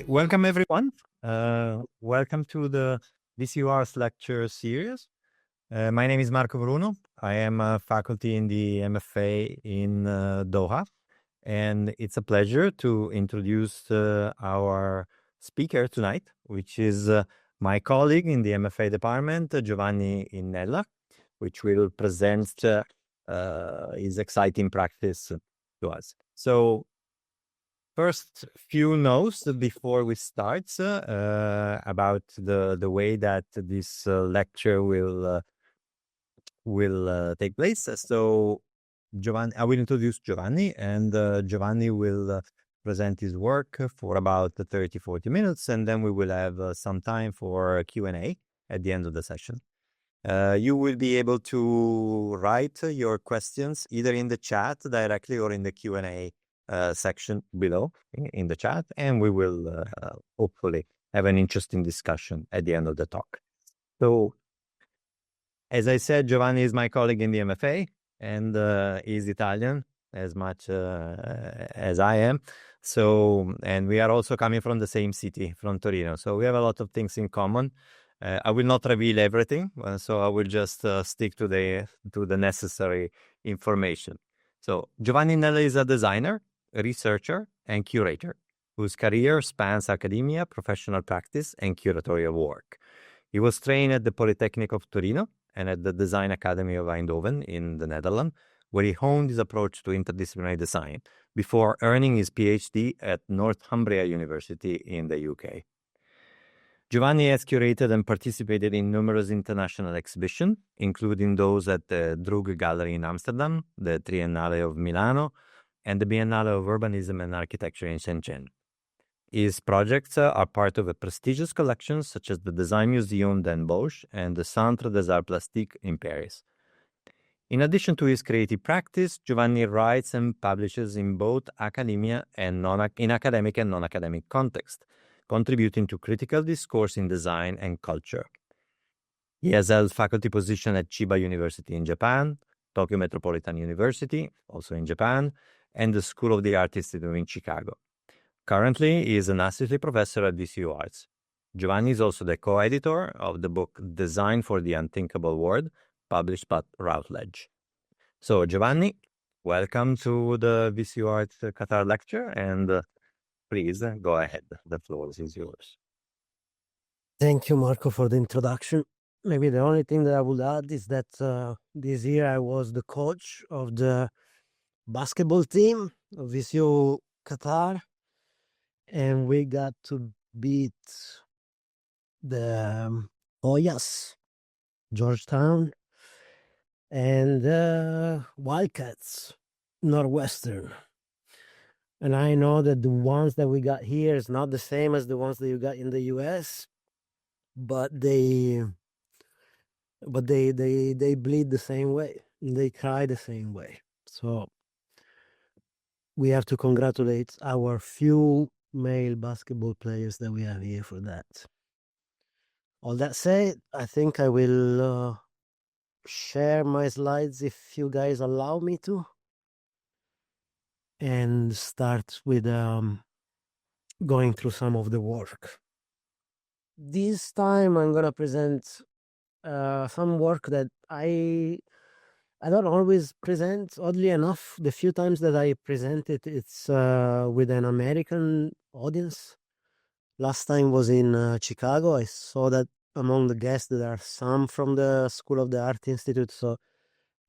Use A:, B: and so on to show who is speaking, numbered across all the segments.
A: Welcome everyone. Welcome to the VCUarts lecture series. My name is Marco Bruno. I am a faculty in the MFA in Doha, and it's a pleasure to introduce our speaker tonight, which is my colleague in the MFA department, Giovanni Innella, which will present his exciting practice to us. So, first few notes before we start about the way that this lecture will take place. So, Giovanni, I will introduce Giovanni, and Giovanni will present his work for about 30-40 minutes, and then we will have some time for Q&A at the end of the session. You will be able to write your questions either in the chat directly or in the Q&A section below in the chat, and we will hopefully have an interesting discussion at the end of the talk. So, as I said, Giovanni is my colleague in the MFA, and he's Italian as much as I am. So, and we are also coming from the same city, from Torino. So we have a lot of things in common. I will not reveal everything, so I will just stick to the necessary information. So Giovanni Innella is a designer, researcher, and curator whose career spans academia, professional practice, and curatorial work. He was trained at the Polytechnic of Torino and at the Design Academy of Eindhoven in the Netherlands, where he honed his approach to interdisciplinary design before earning his PhD at Northumbria University in the UK. Giovanni has curated and participated in numerous international exhibitions, including those at the Droog Gallery in Amsterdam, the Triennale of Milano, and the Biennale of Urbanism and Architecture in Shenzhen. His projects are part of a prestigious collection such as the Design Museum Den Bosch and the Centre des Arts Plastiques in Paris. In addition to his creative practice, Giovanni writes and publishes in both academia and in academic and non-academic context, contributing to critical discourse in design and culture. He has held faculty position at Chiba University in Japan, Tokyo Metropolitan University, also in Japan, and the School of the Art Institute in Chicago. Currently, he is an associate professor at VCUarts. Giovanni is also the co-editor of the book Design for the Unthinkable World, published by Routledge. So, Giovanni, welcome to the VCUarts Qatar lecture, and please go ahead. The floor is yours.
B: Thank you, Marco, for the introduction. Maybe the only thing that I would add is that this year I was the coach of the basketball team of VCU Qatar, and we got to beat the Hoyas, Georgetown, and Wildcats, Northwestern. And I know that the ones that we got here is not the same as the ones that you got in the US, but they bleed the same way. They cry the same way. So we have to congratulate our few male basketball players that we have here for that. All that said, I think I will share my slides if you guys allow me to, and start with going through some of the work. This time I'm gonna present some work that I don't always present. Oddly enough, the few times that I present it, it's with an American audience. Last time was in Chicago. I saw that among the guests there are some from the School of the Art Institute, so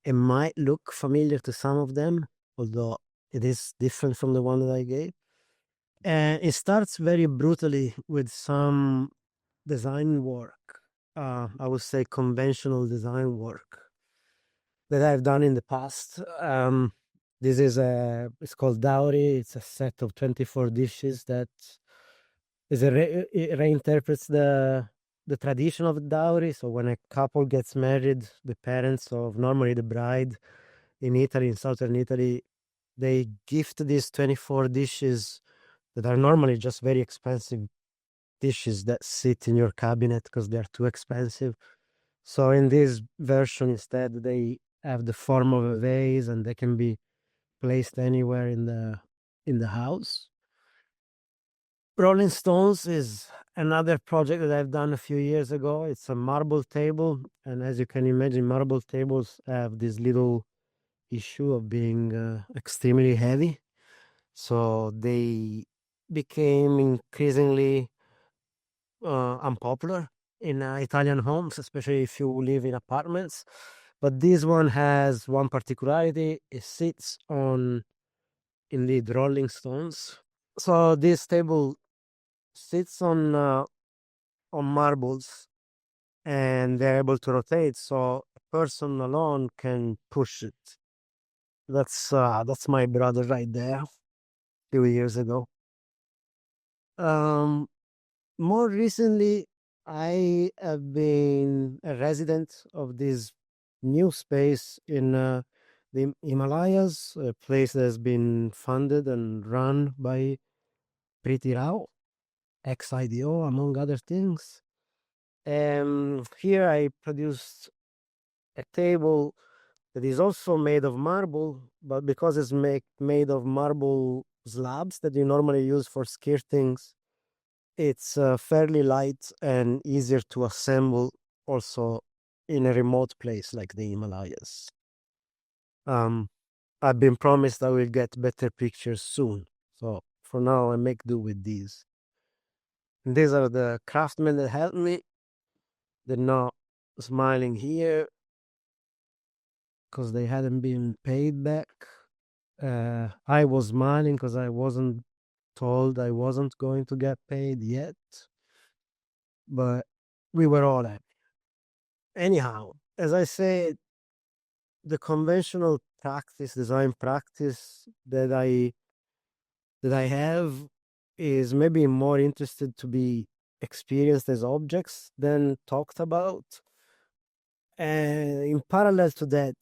B: it might look familiar to some of them, although it is different from the one that I gave. And it starts very brutally with some design work. I would say conventional design work that I've done in the past. This is it's called dowry. It's a set of 24 dishes that is it reinterprets the tradition of dowry. So when a couple gets married, the parents of normally the bride in Italy, in southern Italy, they gift these 24 dishes that are normally just very expensive dishes that sit in your cabinet because they're too expensive. So in this version, instead, they have the form of a vase and they can be placed anywhere in the house. Rolling Stones is another project that I've done a few years ago. It's a marble table, and as you can imagine, marble tables have this little issue of being extremely heavy. So they became increasingly unpopular in Italian homes, especially if you live in apartments. But this one has one particularity: it sits on indeed Rolling Stones. So this table sits on marbles, and they're able to rotate, so a person alone can push it. That's my brother right there, few years ago. Um, More recently, I have been a resident of this new space in the Himalayas, a place that has been funded and run by Priti Rao, ex-IDO, among other things. Here I produced a table that is also made of marble, but because it's made of marble slabs that you normally use for skirtings, it's fairly light and easier to assemble also in a remote place like the Himalayas. Um, I've been promised I will get better pictures soon. So for now, I make do with these. And these are the craftsmen that helped me. They're not smiling here because they hadn't been paid back. I was smiling because I wasn't told I wasn't going to get paid yet. But we were all happy. Anyhow, as I said, the conventional practice, design practice that I have is maybe more interested to be experienced as objects than talked about. And in parallel to that,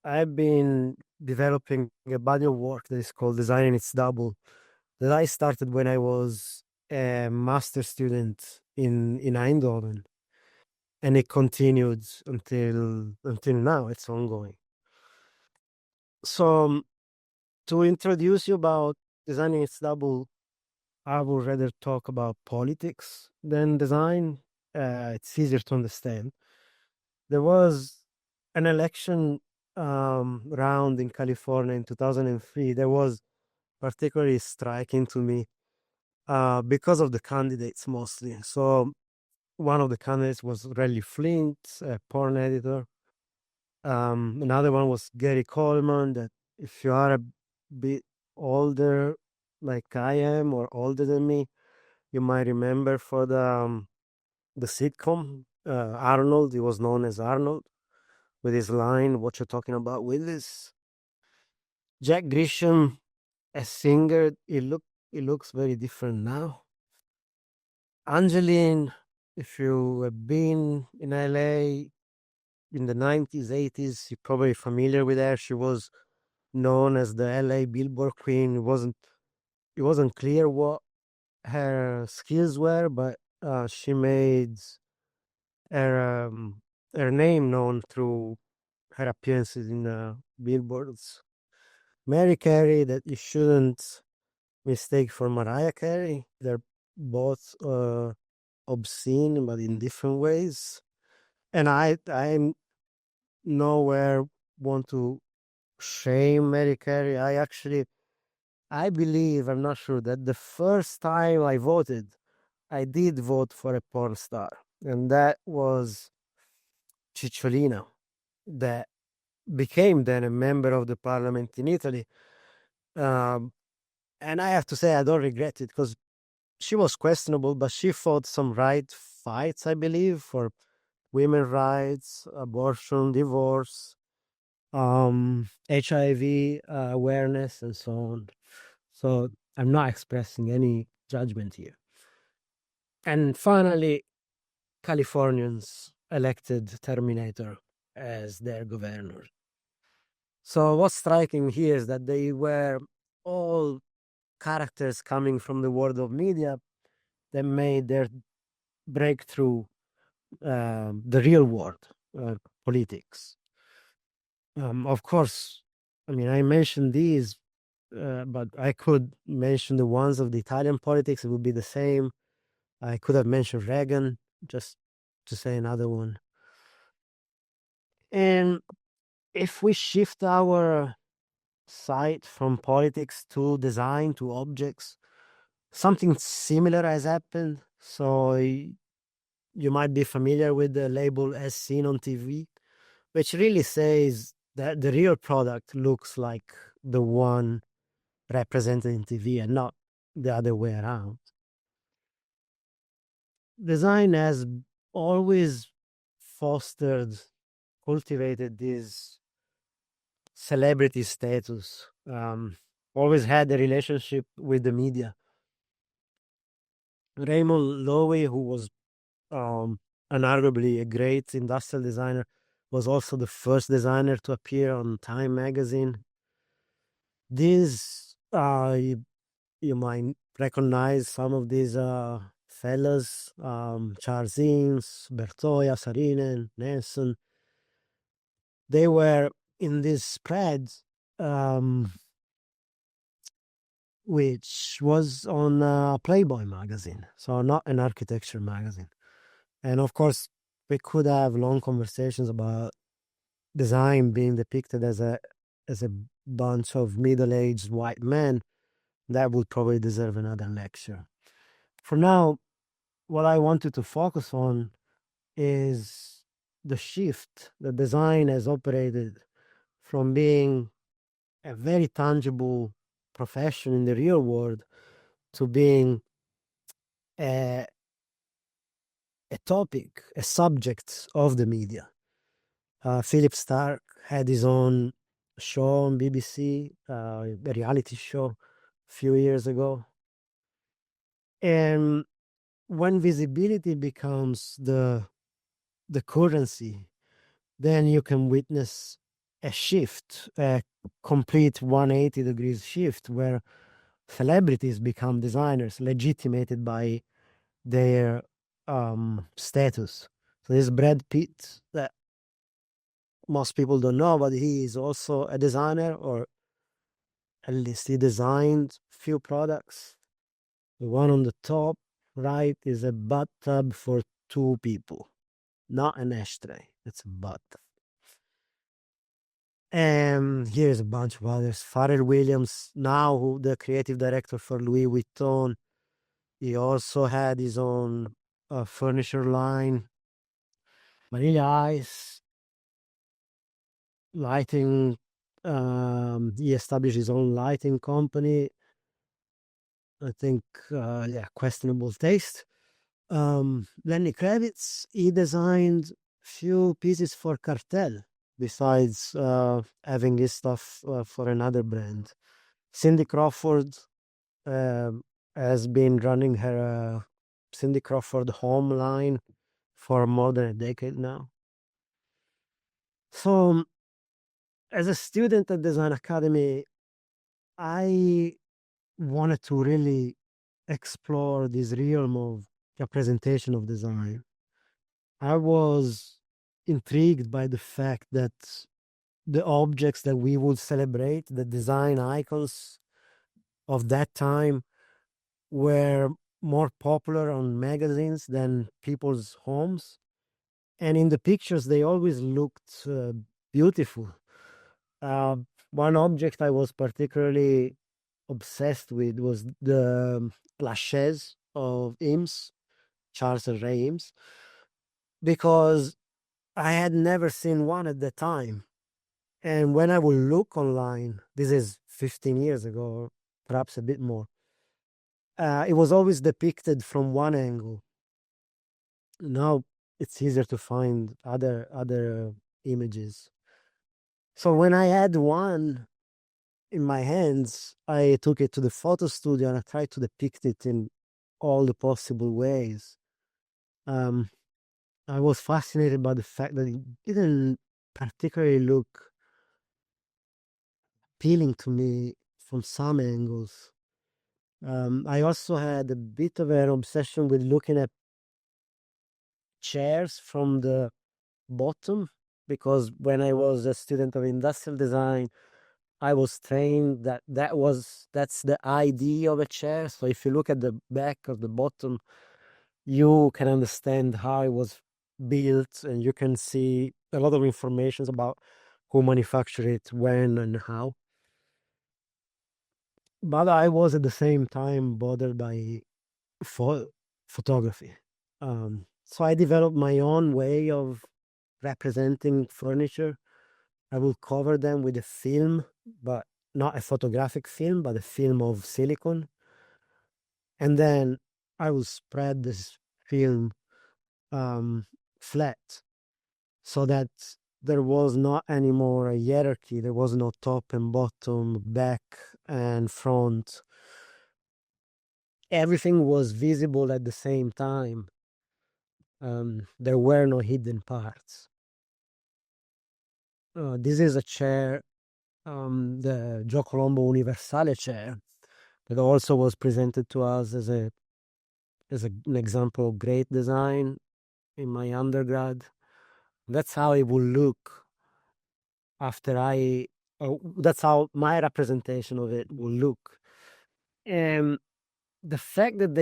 B: I've been developing a body of work that is called Designing Its Double, that I started when I was a master student in Eindhoven, and it continued until now. It's ongoing. So to introduce you about Designing Its Double, I would rather talk about politics than design. It's easier to understand. There was an election round in California in 2003 that was particularly striking to me because of the candidates mostly. So one of the candidates was Relly Flint, a porn editor. Another one was Gary Coleman, that if you are a bit older like I am or older than me, you might remember for the sitcom Arnold. He was known as Arnold with his line, "What you talking about with this?" Jack Grisham, a singer, he looks very different now. Angeline, if you have been in LA in the 90s, 80s, you're probably familiar with her. She was known as the LA Billboard Queen. It wasn't clear what her skills were, but she made her her name known through her appearances in billboards. Mary Carey, that you shouldn't mistake for Mariah Carey. They're both obscene, but in different ways. And I'm nowhere want to shame Mary Carey. I believe, I'm not sure, that the first time I voted, I did vote for a porn star, and that was Cicciolina, that became then a member of the parliament in Italy. Um, and I have to say, I don't regret it because she was questionable, but she fought some right fights, I believe, for women's rights, abortion, divorce, HIV awareness, and so on. So I'm not expressing any judgment here. And finally, Californians elected Terminator as their governor. So what's striking here is that they were all characters coming from the world of media that made their breakthrough the real world, politics. Of course, I mean, I mentioned these, but I could mention the ones of the Italian politics. It would be the same. I could have mentioned Reagan, just to say another one. And if we shift our sight from politics to design, to objects, something similar has happened. So you might be familiar with the label as seen on TV, which really says that the real product looks like the one represented in TV and not the other way around. Design has always fostered, cultivated this celebrity status, always had a relationship with the media. Raymond Loewy, who was unarguably a great industrial designer, was also the first designer to appear on Time magazine. These, you might recognize some of these fellas, Charles Eames, Bertoia, Sarinen, Nelson. They were in this spread, which was on Playboy magazine, so not an architecture magazine. And of course, we could have long conversations about design being depicted as a bunch of middle-aged white men. That would probably deserve another lecture. For now, what I wanted to focus on is the shift that design has operated from being a very tangible profession in the real world to being a topic, a subject of the media. Philip Stark had his own show on BBC, a reality show a few years ago. And when visibility becomes the currency, then you can witness a shift, a complete 180 degrees shift, where celebrities become designers, legitimated by their status. So there's Brad Pitt, that most people don't know, but he is also a designer, or at least he designed few products. The one on the top right is a bathtub for 2 people, not an ashtray. It's a bathtub. And here's a bunch of others. Pharrell Williams, now the creative director for Louis Vuitton, he also had his own furniture line. Vanilla Ice, lighting. He established his own lighting company. I think, questionable taste. Lenny Kravitz, he designed few pieces for Cartel, besides having his stuff for another brand. Cindy Crawford has been running her Cindy Crawford home line for more than a decade now. So, as a student at Design Academy, I wanted to really explore this realm of representation of design. I was intrigued by the fact that the objects that we would celebrate, the design icons of that time, were more popular on magazines than people's homes. And in the pictures, they always looked beautiful. One object I was particularly obsessed with was the La Chaise of Eames, Charles and Ray Eames, because I had never seen one at the time. And when I would look online, this is 15 years ago, or perhaps a bit more, it was always depicted from one angle. Now it's easier to find other images. So when I had one in my hands, I took it to the photo studio and I tried to depict it in all the possible ways. I was fascinated by the fact that it didn't particularly look appealing to me from some angles. I also had a bit of an obsession with looking at chairs from the bottom, because when I was a student of industrial design, I was trained that's the idea of a chair. So if you look at the back or the bottom, you can understand how it was built, and you can see a lot of information about who manufactured it, when, and how. But I was at the same time bothered by photography. So I developed my own way of representing furniture. I will cover them with a film, but not a photographic film, but a film of silicone. And then I will spread this film flat, so that there was not anymore a hierarchy. There was no top and bottom, back and front. Everything was visible at the same time. There were no hidden parts. This is a chair, the Gio Colombo Universale chair, that also was presented to us as an example of great design in my undergrad. That's how it will look after that's how my representation of it will look. And the fact that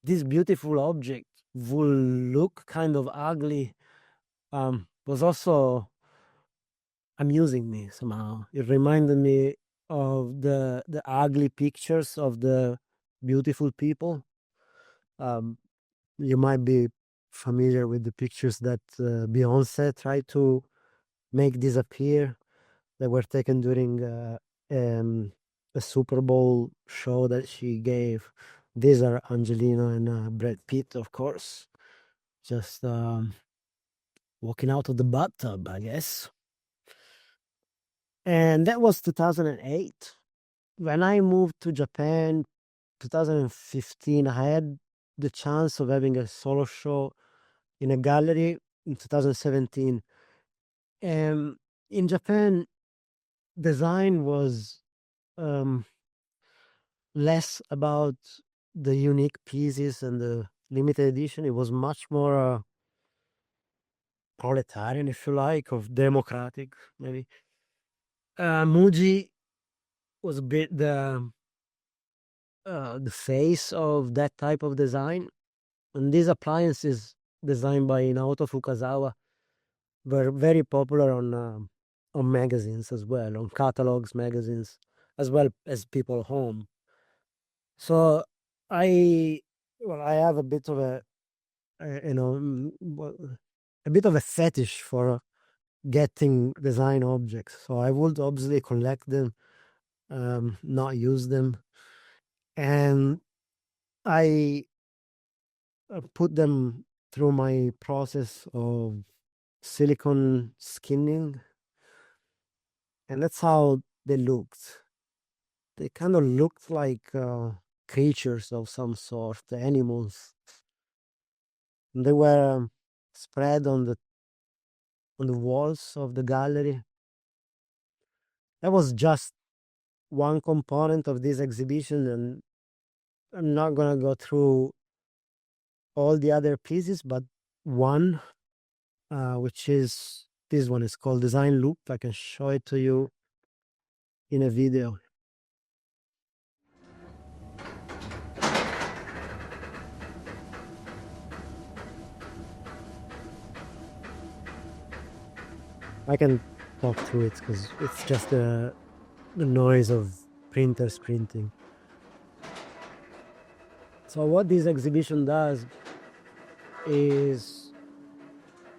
B: this beautiful object will look kind of ugly was also amusing me somehow. It reminded me of the ugly pictures of the beautiful people. You might be familiar with the pictures that Beyonce tried to make disappear. They were taken during a Super Bowl show that she gave. These are Angelina and Brad Pitt, of course, just walking out of the bathtub, I guess. And that was 2008. When I moved to Japan, 2015, I had the chance of having a solo show in a gallery in 2017. And in Japan, design was less about the unique pieces and the limited edition. It was much more proletarian, if you like, of democratic, maybe. Muji was a bit the face of that type of design. And these appliances designed by Naoto Fukasawa were very popular on magazines as well, on catalogs, magazines, as well as people home. So I have a bit of a a bit of a fetish for getting design objects. So I would obviously collect them, not use them, and I put them through my process of silicone skinning, and that's how they looked. They kind of looked like creatures of some sort, animals. And they were spread on the walls of the gallery. That was just one component of this exhibition, and I'm not gonna go through all the other pieces, but one, which is this one, is called Design Loop. I can show it to you in a video. I can talk through it because it's just the noise of printers printing. So what this exhibition does is,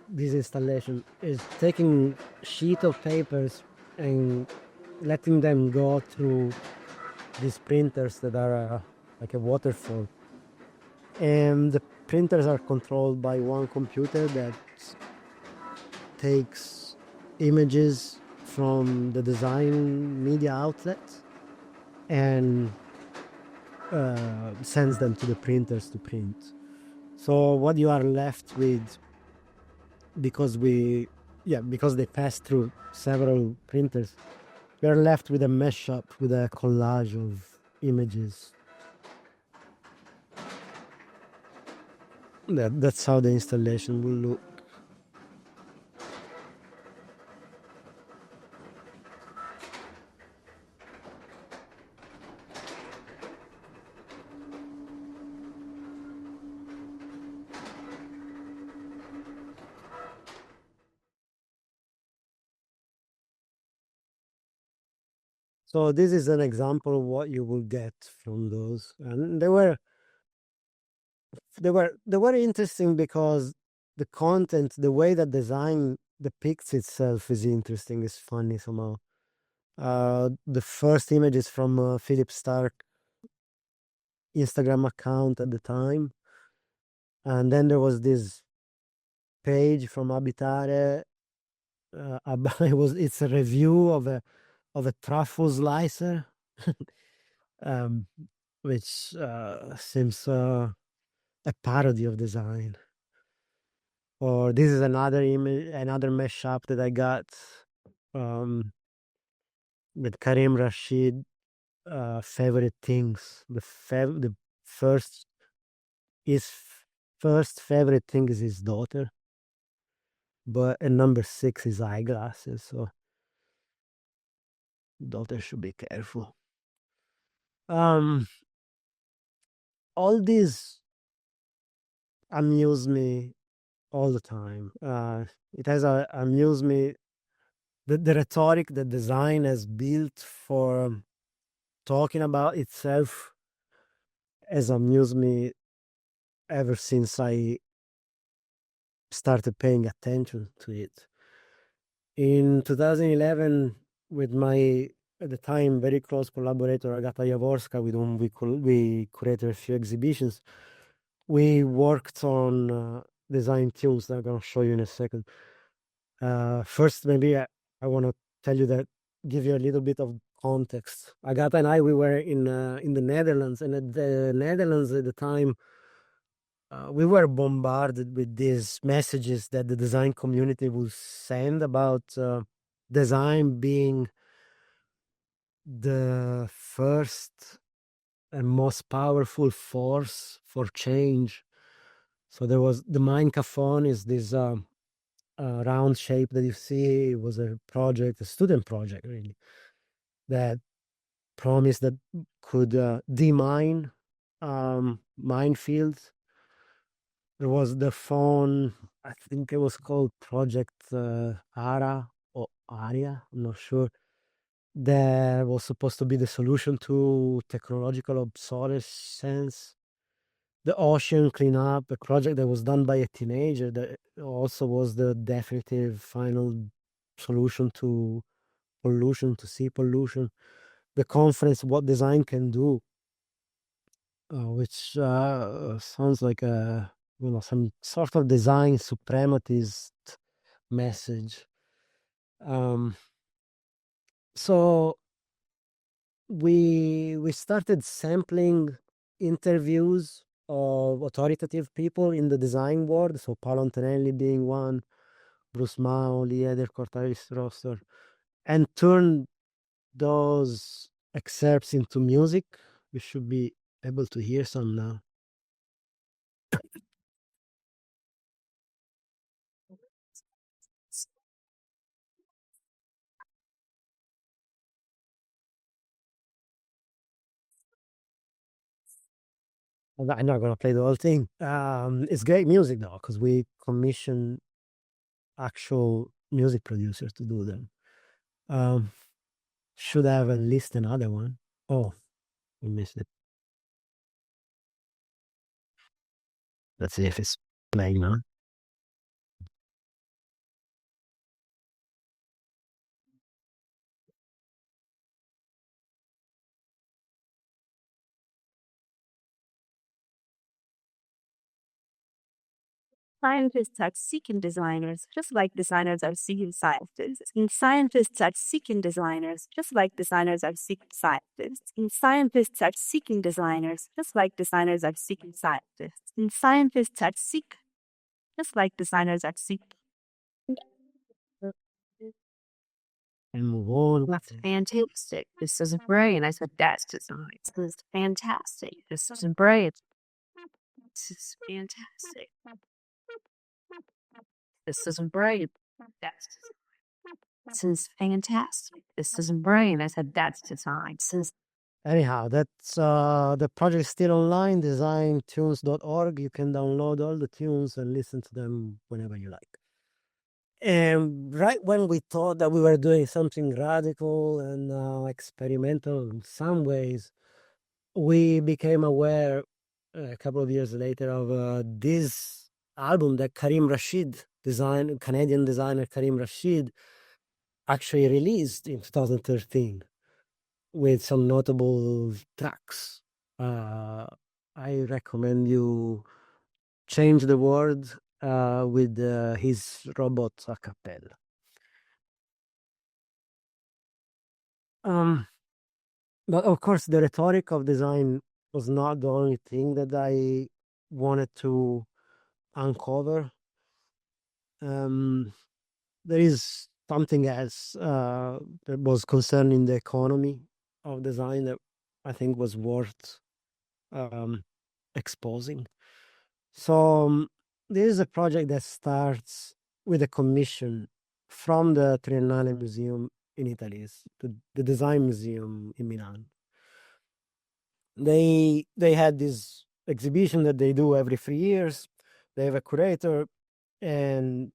B: this installation is taking sheet of papers and letting them go through these printers that are like a waterfall. And the printers are controlled by one computer that takes images from the design media outlet and sends them to the printers to print. So what you are left with, because they pass through several printers, you're left with a mashup, with a collage of images. That's how the installation will look. So this is an example of what you will get from those, and they were interesting because the content, the way that design depicts itself is interesting, is funny somehow. The first image is from Philip Stark Instagram account at the time, and then there was this page from Abitare. It's a review of a truffle slicer, um, which seems a parody of design. Or this is another image, another mashup that I got with Karim Rashid. Favorite things. The first his first favorite thing is his daughter, but and number 6 is eyeglasses. So daughter should be careful. All these amuse me all the time. It has amused me. The rhetoric that design has built for talking about itself has amused me ever since I started paying attention to it. In 2011, with my, at the time, very close collaborator, Agata Jaworska, with whom we curated a few exhibitions, we worked on design tunes that I'm going to show you in a second. First, maybe I want to tell you that, give you a little bit of context. Agata and I, we were in the Netherlands, and at the Netherlands at the time, we were bombarded with these messages that the design community would send about design being the first and most powerful force for change. So there was the Minecafon is this round shape that you see. It was a project, a student project, really, that promised that could demine minefields. There was the phone, I think it was called Project ARA or ARIA, I'm not sure. That was supposed to be the solution to technological obsolescence. The ocean cleanup, a project that was done by a teenager, that also was the definitive final solution to pollution, to sea pollution. The conference, What Design Can Do, which sounds like some sort of design suprematist message. So we started sampling interviews of authoritative people in the design world. So Paolo Antonelli being one, Bruce Mao, Lieder, Cortalis Roster, and turned those excerpts into music. We should be able to hear some now. I'm not gonna play the whole thing. It's great music though, because we commission actual music producers to do them. Should have at least another one. Oh, we missed it. Let's see if it's playing now.
C: Scientists are seeking designers, just like designers are seeking scientists. And scientists are seeking designers, just like designers are seeking scientists. And scientists are seeking designers, just like designers are seeking scientists. And scientists are seek, just like designers are seeking.
B: And move on.
C: That's fantastic. This isn't brilliant. I said, that's design. This is fantastic. This isn't brilliant. This is fantastic. This isn't brilliant. That's this is fantastic. This isn't brilliant. I said, that's design.
B: Anyhow, that's the project is still online, designtunes.org. You can download all the tunes and listen to them whenever you like. And right when we thought that we were doing something radical and experimental in some ways, we became aware a couple of years later of this album that Canadian designer Karim Rashid, actually released in 2013 with some notable tracks. I recommend you Change the World with his robot a cappella. But of course, the rhetoric of design was not the only thing that I wanted to uncover. There is something else that was concerning the economy of design that I think was worth exposing. So this is a project that starts with a commission from the Triennale Museum in Italy, the Design Museum in Milan. They had this exhibition that they do every 3 years. They have a curator, and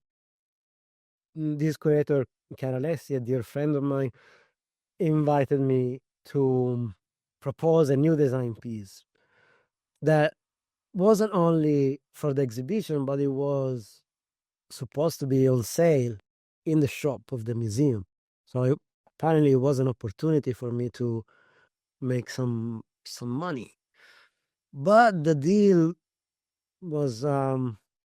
B: this curator, Chiara Alessi, a dear friend of mine, invited me to propose a new design piece that wasn't only for the exhibition, but it was supposed to be on sale in the shop of the museum. So apparently it was an opportunity for me to make some money. But the deal was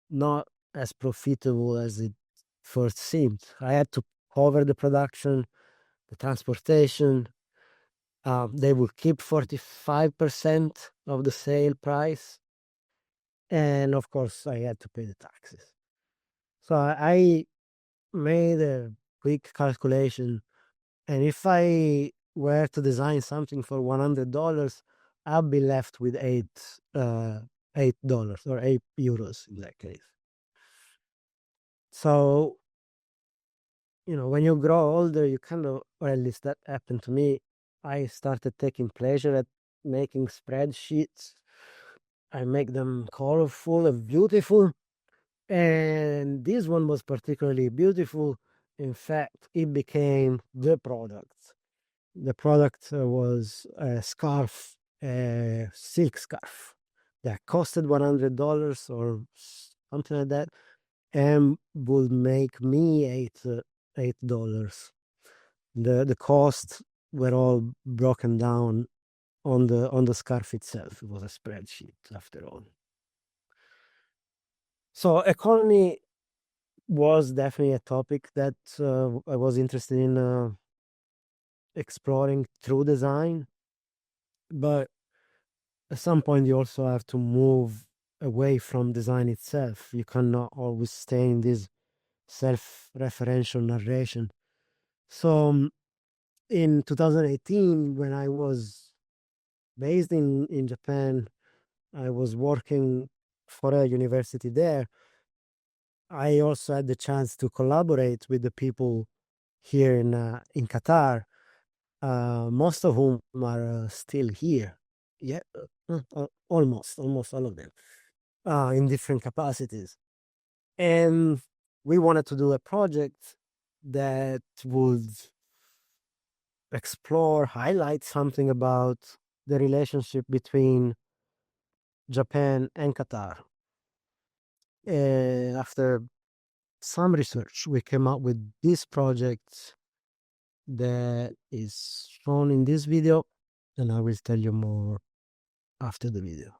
B: not as profitable as it first seemed. I had to cover the production, the transportation. They would keep 45% of the sale price. And of course, I had to pay the taxes. So I made a quick calculation. And if I were to design something for $100, I'll be left with $8 or €8 in that case. So, when you grow older, you kind of, or at least that happened to me, I started taking pleasure at making spreadsheets. I make them colorful and beautiful. And this one was particularly beautiful. In fact, it became the product. The product was a scarf, a silk scarf that costed $100 or something like that, and would make me $8. The costs were all broken down on the scarf itself. It was a spreadsheet after all. So economy was definitely a topic that I was interested in exploring through design. But at some point you also have to move away from design itself. You cannot always stay in this self-referential narration. So in 2018, when I was based in Japan, I was working for a university there. I also had the chance to collaborate with the people here in Qatar, most of whom are still here. Yeah, almost all of them, in different capacities. And we wanted to do a project that would explore, highlight something about the relationship between Japan and Qatar. And after some research, we came up with this project that is shown in this video, and I will tell you more after the video.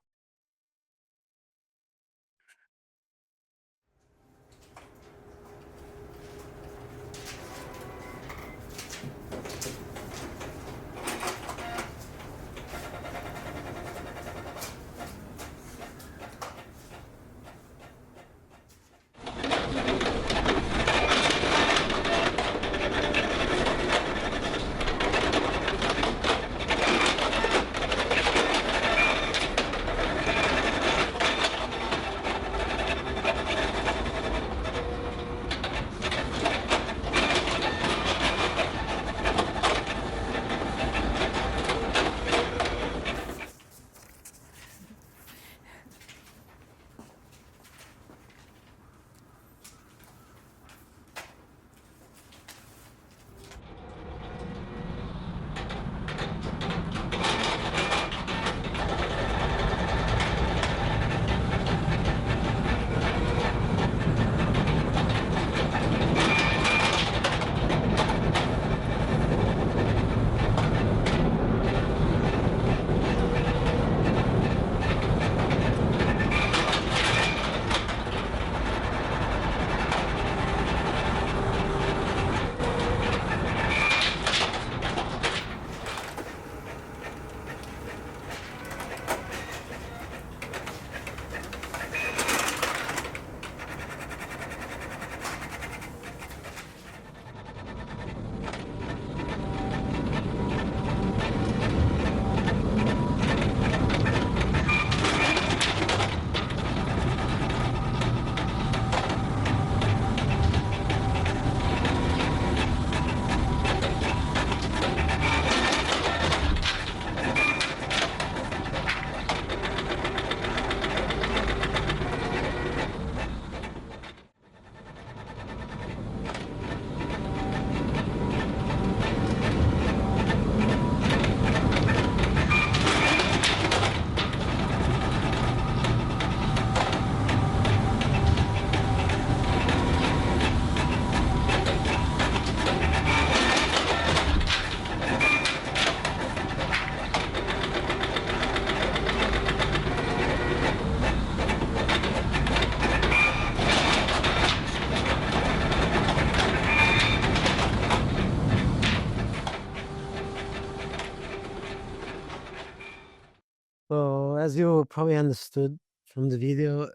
B: So as you probably understood from the video,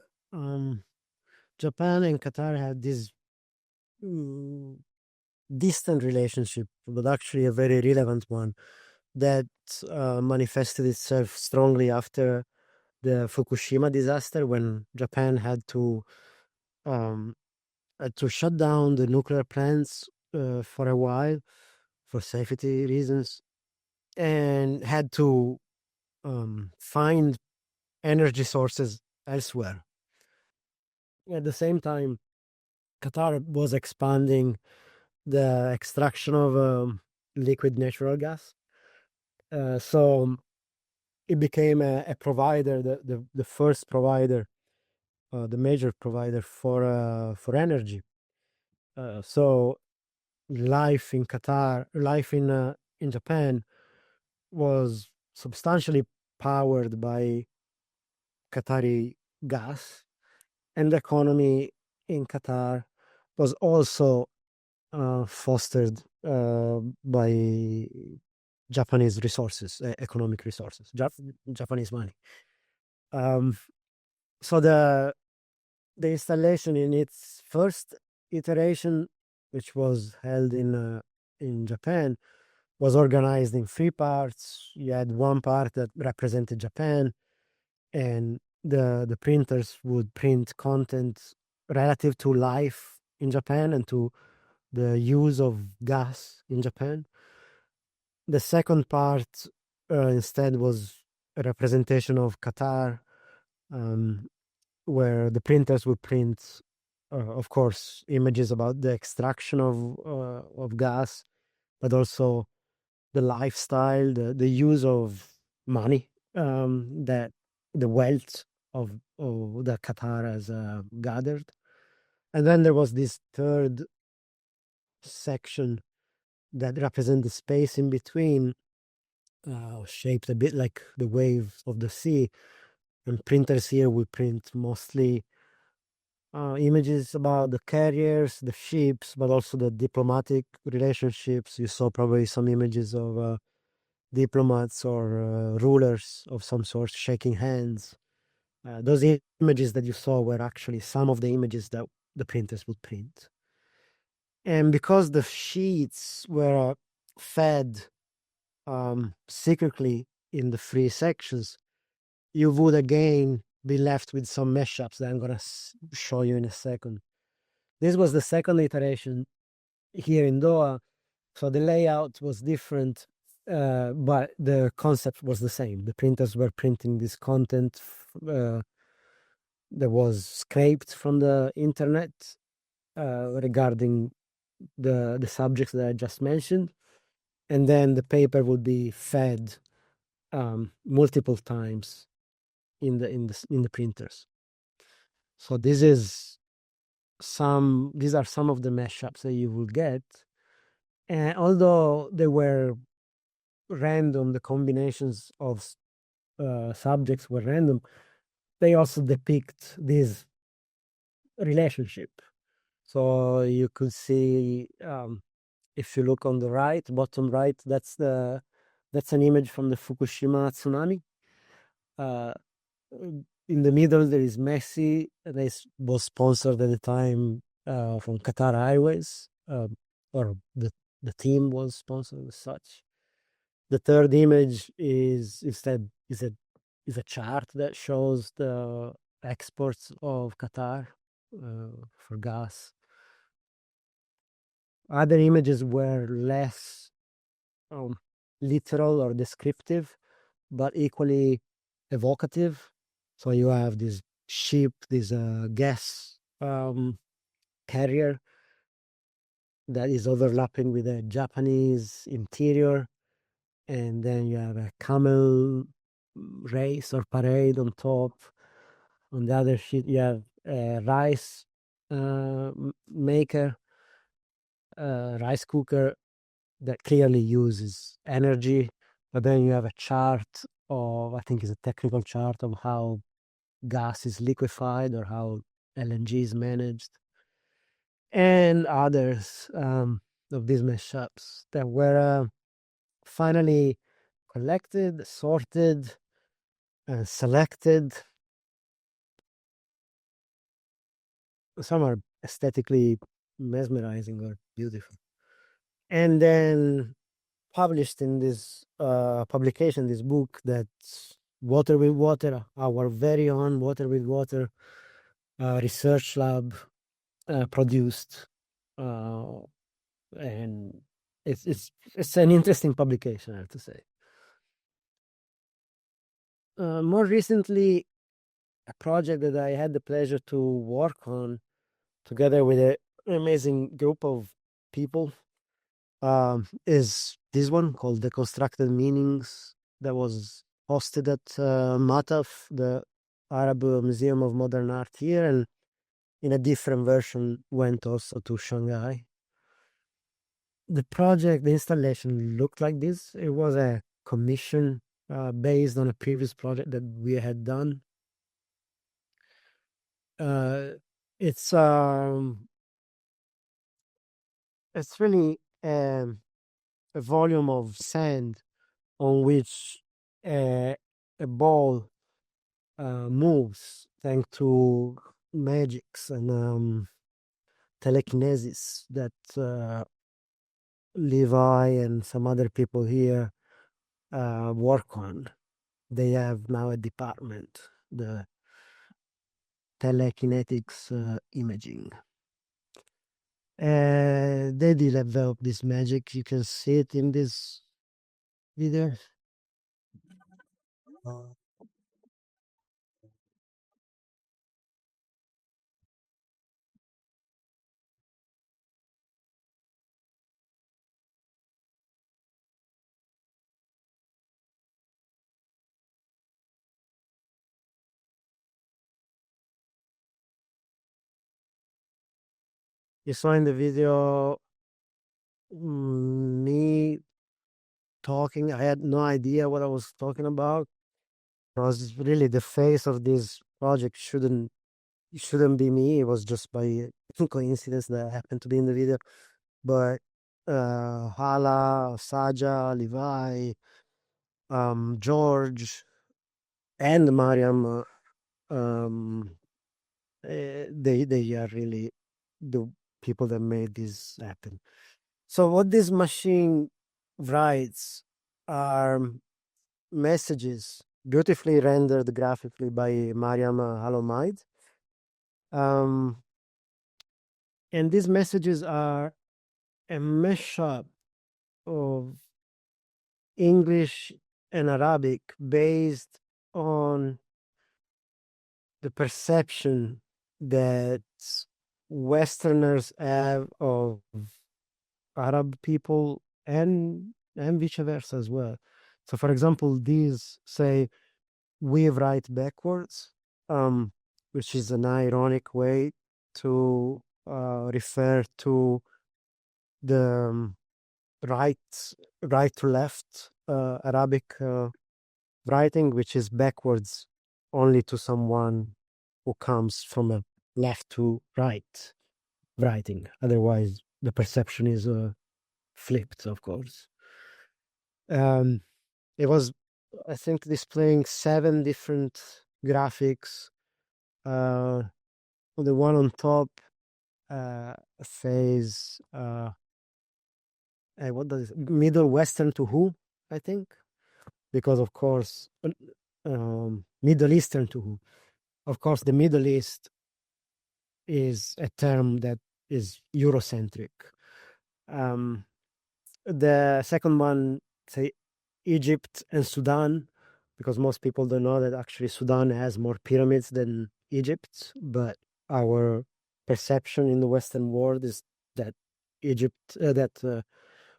B: Japan and Qatar had this distant relationship, but actually a very relevant one that manifested itself strongly after the Fukushima disaster, when Japan had to shut down the nuclear plants for a while for safety reasons, and had to find energy sources elsewhere. At the same time, Qatar was expanding the extraction of liquid natural gas. So it became a provider, the first provider, the major provider for energy. So life in Qatar, life in Japan was substantially powered by Qatari gas, and the economy in Qatar was also fostered by Japanese resources, economic resources, Japanese money. So the installation in its first iteration, which was held in Japan, was organized in 3 parts. You had one part that represented Japan, and the printers would print content relative to life in Japan and to the use of gas in Japan. The second part instead was a representation of Qatar, where the printers would print, of course, images about the extraction of gas, but also the lifestyle, the use of money, that the wealth of the Qatar has gathered. And then there was this third section that represent the space in between, shaped a bit like the waves of the sea. And printers here will print mostly images about the carriers, the ships, but also the diplomatic relationships. You saw probably some images of diplomats or rulers of some sort shaking hands. Those images that you saw were actually some of the images that the printers would print. And because the sheets were fed secretly in the 3 sections, you would again be left with some mashups that I'm going to show you in a second. This was the second iteration here in Doha. So the layout was different, but the concept was the same. The printers were printing this content that was scraped from the internet regarding the subjects that I just mentioned. And then the paper would be fed multiple times in the printers. So these are some of the mashups that you will get. And although they were random, the combinations of subjects were random, they also depict this relationship. So you could see, if you look on the right, bottom right, that's an image from the Fukushima tsunami. In the middle there is Messi. This was sponsored at the time from Qatar Airways, or the team was sponsored as such. The third image is a chart that shows the exports of Qatar for gas. Other images were less literal or descriptive, but equally evocative. So you have this ship, this gas carrier that is overlapping with a Japanese interior, and then you have a camel race or parade on top. On the other sheet, you have a rice maker, rice cooker that clearly uses energy. But then you have a chart of, I think it's a technical chart of how gas is liquefied or how LNG is managed, and others of these mashups that were finally collected, sorted, selected. Some are aesthetically mesmerizing or beautiful, and then published in this publication, this book that's Water with Water, our very own Water with Water research lab produced, and it's an interesting publication, I have to say. More recently, a project that I had the pleasure to work on together with an amazing group of people is this one called Deconstructed Meanings, that was hosted at MATAF, the Arab Museum of Modern Art here, and in a different version went also to Shanghai. The project, the installation looked like this. It was a commission based on a previous project that we had done. It's really a volume of sand on which a ball moves thanks to magics and telekinesis that Levi and some other people here work on. They have now a department, the telekinetics imaging. They develop this magic. You can see it in this video. You saw in the video me talking. I had no idea what I was talking about. Because really the face of this project shouldn't be me. It was just by coincidence that I happened to be in the video. But Hala, Saja, Levi, George, and Mariam, they are really the people that made this happen. So what this machine writes are messages beautifully rendered graphically by Mariam Halomide. And these messages are a mashup of English and Arabic based on the perception that Westerners have of Arab people and vice versa as well. So, for example, these say we write backwards, which is an ironic way to refer to the right to left Arabic writing, which is backwards only to someone who comes from a left to right writing. Otherwise, the perception is flipped, of course. It was, I think, displaying 7 different graphics. The one on top says, what does it, Middle Western to who, I think? Because, of course, Middle Eastern to who? Of course, the Middle East is a term that is Eurocentric. The second one, say, Egypt and Sudan, because most people don't know that actually Sudan has more pyramids than Egypt, but our perception in the Western world is that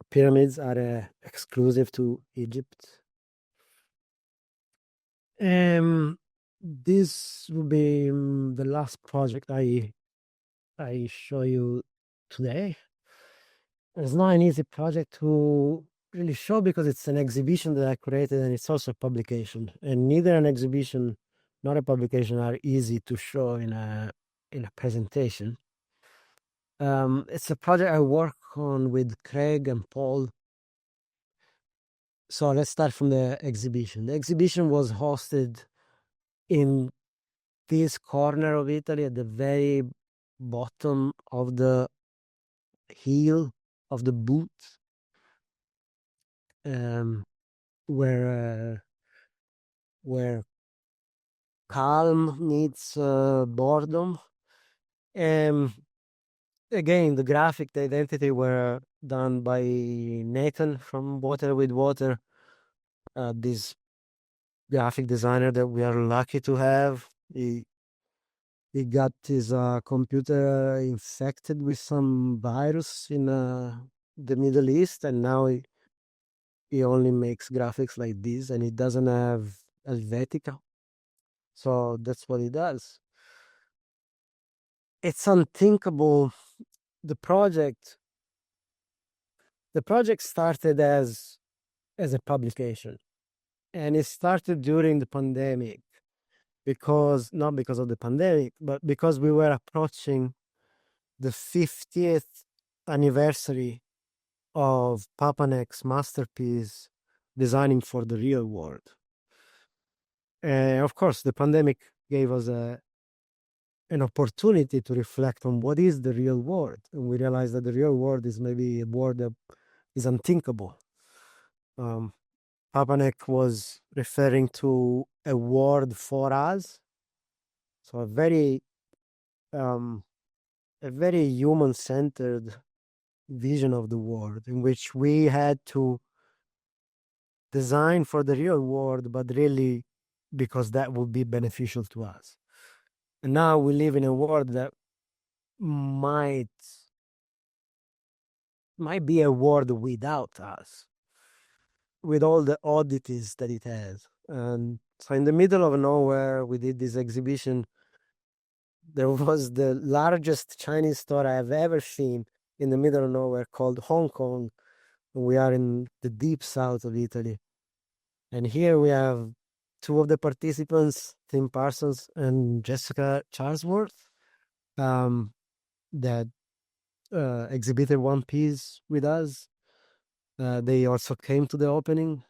B: pyramids are exclusive to Egypt. This will be the last project I show you today. It's not an easy project to really show because it's an exhibition that I created and it's also a publication. And neither an exhibition nor a publication are easy to show in a presentation. It's a project I work on with Craig and Paul. So let's start from the exhibition. The exhibition was hosted in this corner of Italy, at the very bottom of the heel of the boot, where calm meets boredom. Again, the graphic, the identity were done by Nathan from Water with Water, this graphic designer that we are lucky to have. He got his computer infected with some virus in the Middle East, and now he only makes graphics like this, and he doesn't have Helvetica. So that's what he does. It's unthinkable. The project started as a publication, and it started during the pandemic, not because of the pandemic, but because we were approaching the 50th anniversary of Papanek's masterpiece, Designing for the Real World. And of course, the pandemic gave us an opportunity to reflect on what is the real world. And we realized that the real world is maybe a world that is unthinkable. Papanek was referring to a world for us. So a very human-centered vision of the world, in which we had to design for the real world, but really because that would be beneficial to us. And now we live in a world that might be a world without us, with all the oddities that it has. And so in the middle of nowhere, we did this exhibition. There was the largest Chinese store I have ever seen in the middle of nowhere, called Hong Kong. We are in the deep south of Italy. And here we have two of the participants, Tim Parsons and Jessica Charlesworth, that exhibited one piece with us. They also came to the opening.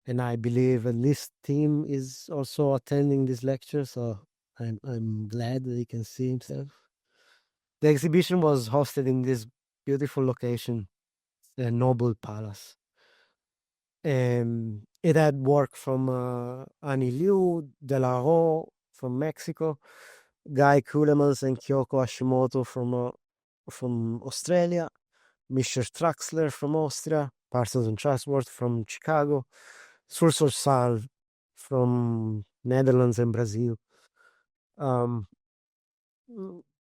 B: And I believe at least Tim is also attending this lecture, so I'm glad that he can see himself. The exhibition was hosted in this beautiful location, the Noble Palace. It had work from Annie Liu, De La Rue from Mexico, Guy Kulemans and Kyoko Hashimoto from Australia, Mischer Traxler from Austria, Parsons and Trustworth from Chicago, Sursor Sal from Netherlands and Brazil. I'm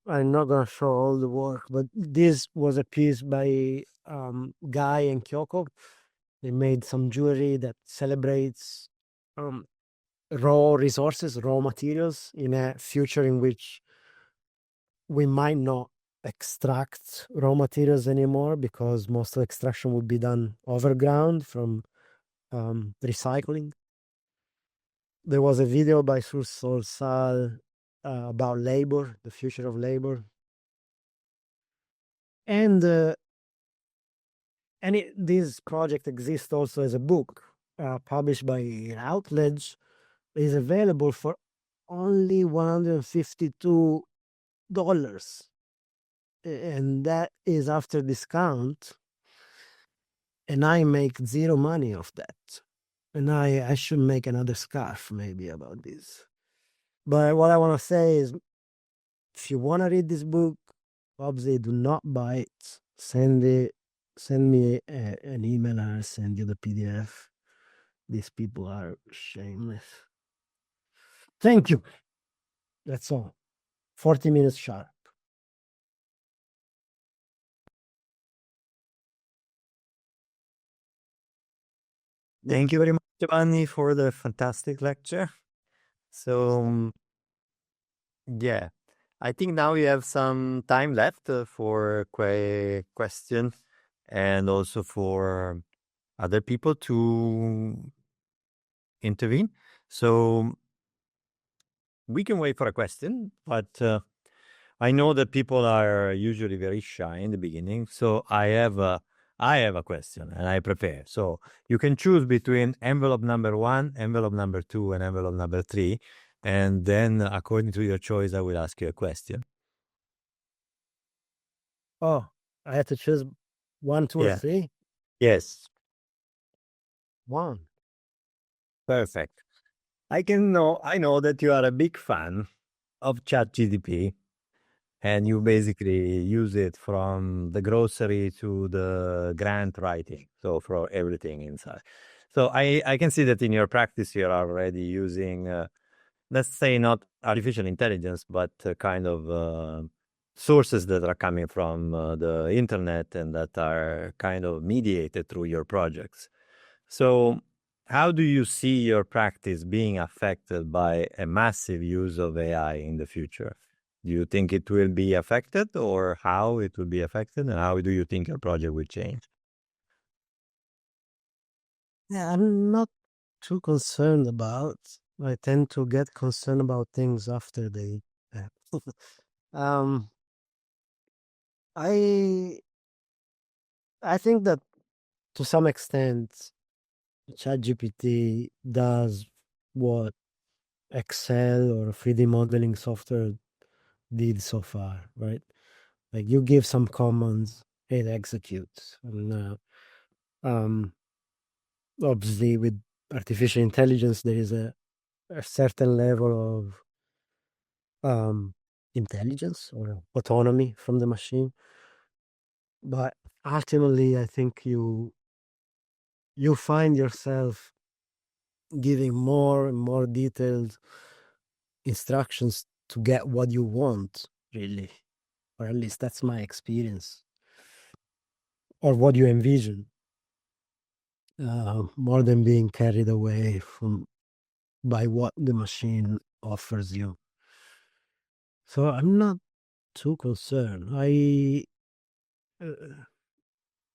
B: not gonna show all the work, but this was a piece by Guy and Kyoko. They made some jewelry that celebrates raw resources, raw materials, in a future in which we might not extract raw materials anymore, because most of extraction would be done overground from recycling. There was a video by Sursol Sal about labor, the future of labor. And this project exists also as a book, published by Routledge. Is available for only $152, and that is after discount. And I make zero money off that. And I should make another scarf maybe about this. But what I want to say is, if you want to read this book, obviously do not buy it. Send me an email and I'll send you the PDF. These people are shameless. Thank you. That's all. 40 minutes sharp.
A: Thank you very much, Giovanni, for the fantastic lecture. So, yeah, I think now we have some time left for question and also for other people to intervene. So we can wait for a question, but I know that people are usually very shy in the beginning. So I have I have a question and I prepare. So you can choose between envelope number 1, envelope number 2, and envelope number 3. And then according to your choice, I will ask you a question.
B: Oh, I had to choose 1, 2, or
A: Yeah.
B: 3?
A: Yes.
B: 1.
A: Perfect. I know that you are a big fan of ChatGPT, and you basically use it from the grocery to the grant writing, so for everything inside. So I can see that in your practice you're already using, let's say, not artificial intelligence, but kind of sources that are coming from the internet and that are kind of mediated through your projects. So how do you see your practice being affected by a massive use of AI in the future? Do you think it will be affected, or how it will be affected, and how do you think your project will change?
B: Yeah, I'm not too concerned about. I tend to get concerned about things after they happen. um, I think that to some extent, ChatGPT does what Excel or 3D modeling software did so far, right? Like you give some commands, it executes. And obviously, with artificial intelligence, there is a certain level of intelligence or autonomy from the machine. But ultimately, I think you find yourself giving more and more detailed instructions to get what you want, really. Or at least that's my experience. Or what you envision. More than being carried away by what the machine offers you. So I'm not too concerned.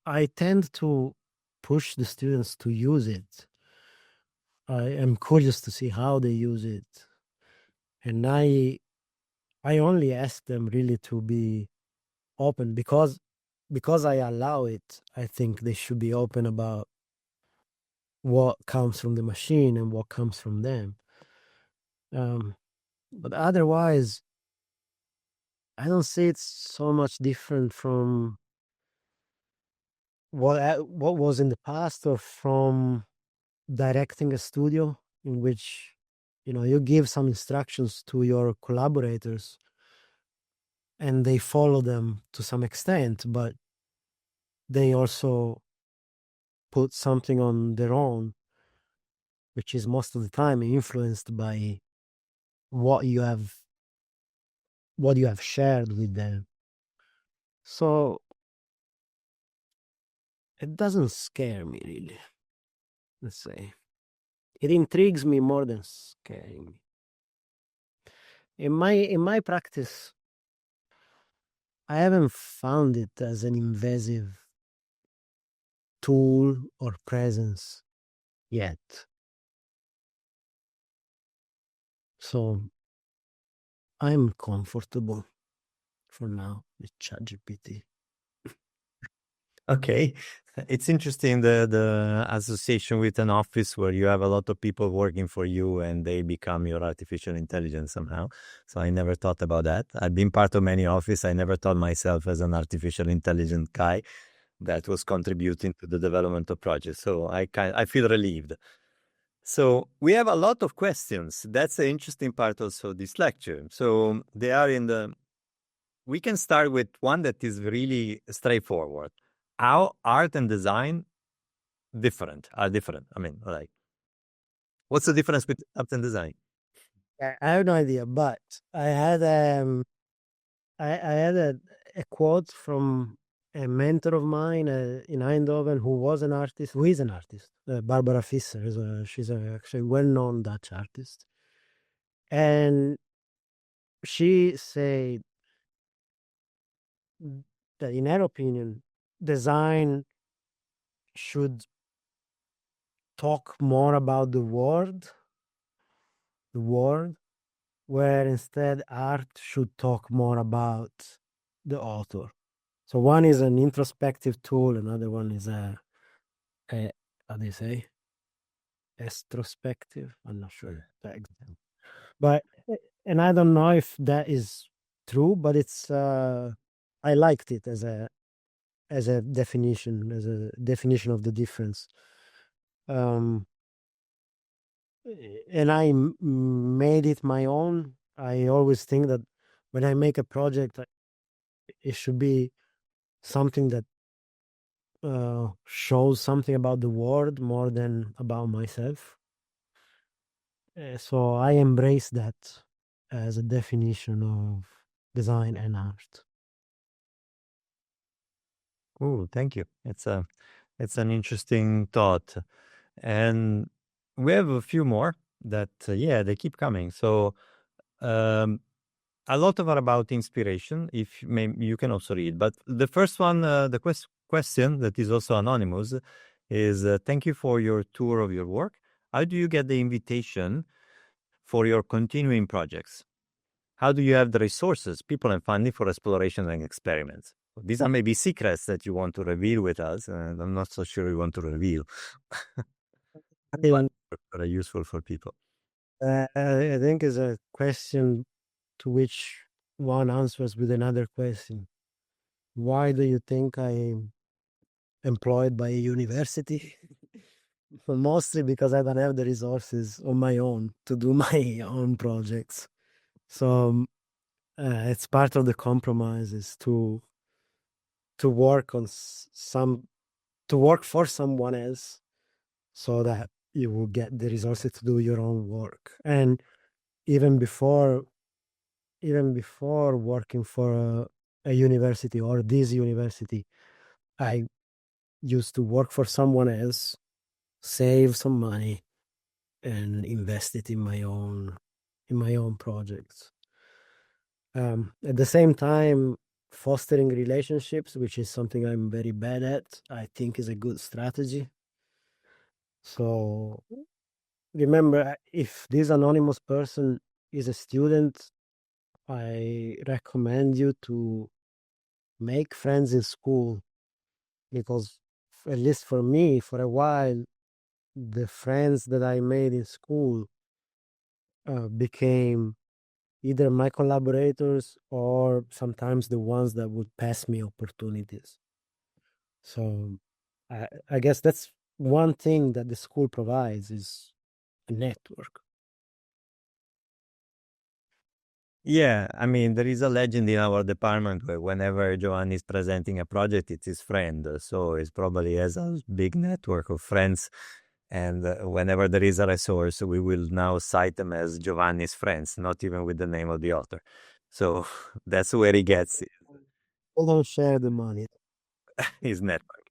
B: I tend to push the students to use it. I am curious to see how they use it. And I only ask them really to be open because I allow it. I think they should be open about what comes from the machine and what comes from them. But otherwise, I don't see it so much different from what was in the past, or from directing a studio in which you give some instructions to your collaborators and they follow them to some extent, but they also put something on their own, which is most of the time influenced by what you have shared with them. So it doesn't scare me really. Let's say it intrigues me more than scaring me. In my practice, I haven't found it as an invasive tool or presence yet. So I'm comfortable for now with ChatGPT.
A: Okay. It's interesting, the association with an office where you have a lot of people working for you and they become your artificial intelligence somehow. So I never thought about that. I've been part of many offices. I never thought myself as an artificial intelligence guy that was contributing to the development of projects. So I feel relieved. So we have a lot of questions. That's the interesting part also of this lecture. So they are we can start with one that is really straightforward. How art and design are different? I mean, like, what's the difference between art and design?
B: I have no idea, but I had I had a quote from a mentor of mine in Eindhoven who is an artist. Barbara Visser. She's actually well-known Dutch artist. And she said that in her opinion, design should talk more about the world, where instead art should talk more about the author. So one is an introspective tool, another one is a how do you say, extrospective? I'm not sure the example. But and I don't know if that is true, but it's I liked it as a definition, of the difference. And I made it my own. I always think that when I make a project, it should be something that shows something about the world more than about myself. So I embrace that as a definition of design and art.
A: Oh, thank you. It's an interesting thought, and we have a few more that they keep coming. So a lot of are about inspiration. If you can also read, but the first one, the question that is also anonymous, is thank you for your tour of your work. How do you get the invitation for your continuing projects? How do you have the resources, people, and funding for exploration and experiments? These are maybe secrets that you want to reveal with us, and I'm not so sure you want to reveal. But are useful for people.
B: I think is a question to which one answers with another question. Why do you think I'm employed by a university? Well, mostly because I don't have the resources on my own to do my own projects. So it's part of the compromise is to work on to work for someone else so that you will get the resources to do your own work. And even before working for a university or this university, I used to work for someone else, save some money, and invest it in my own projects. At the same time, fostering relationships, which is something I'm very bad at, I think is a good strategy. So remember, if this anonymous person is a student, I recommend you to make friends in school, because at least for me, for a while, the friends that I made in school became either my collaborators or sometimes the ones that would pass me opportunities. So I guess that's one thing that the school provides is a network.
A: Yeah, I mean, there is a legend in our department where whenever Giovanni is presenting a project, it's his friend. So he probably has a big network of friends. And whenever there is a resource, we will now cite them as Giovanni's friends, not even with the name of the author. So that's where he gets
B: People don't share the money.
A: his network.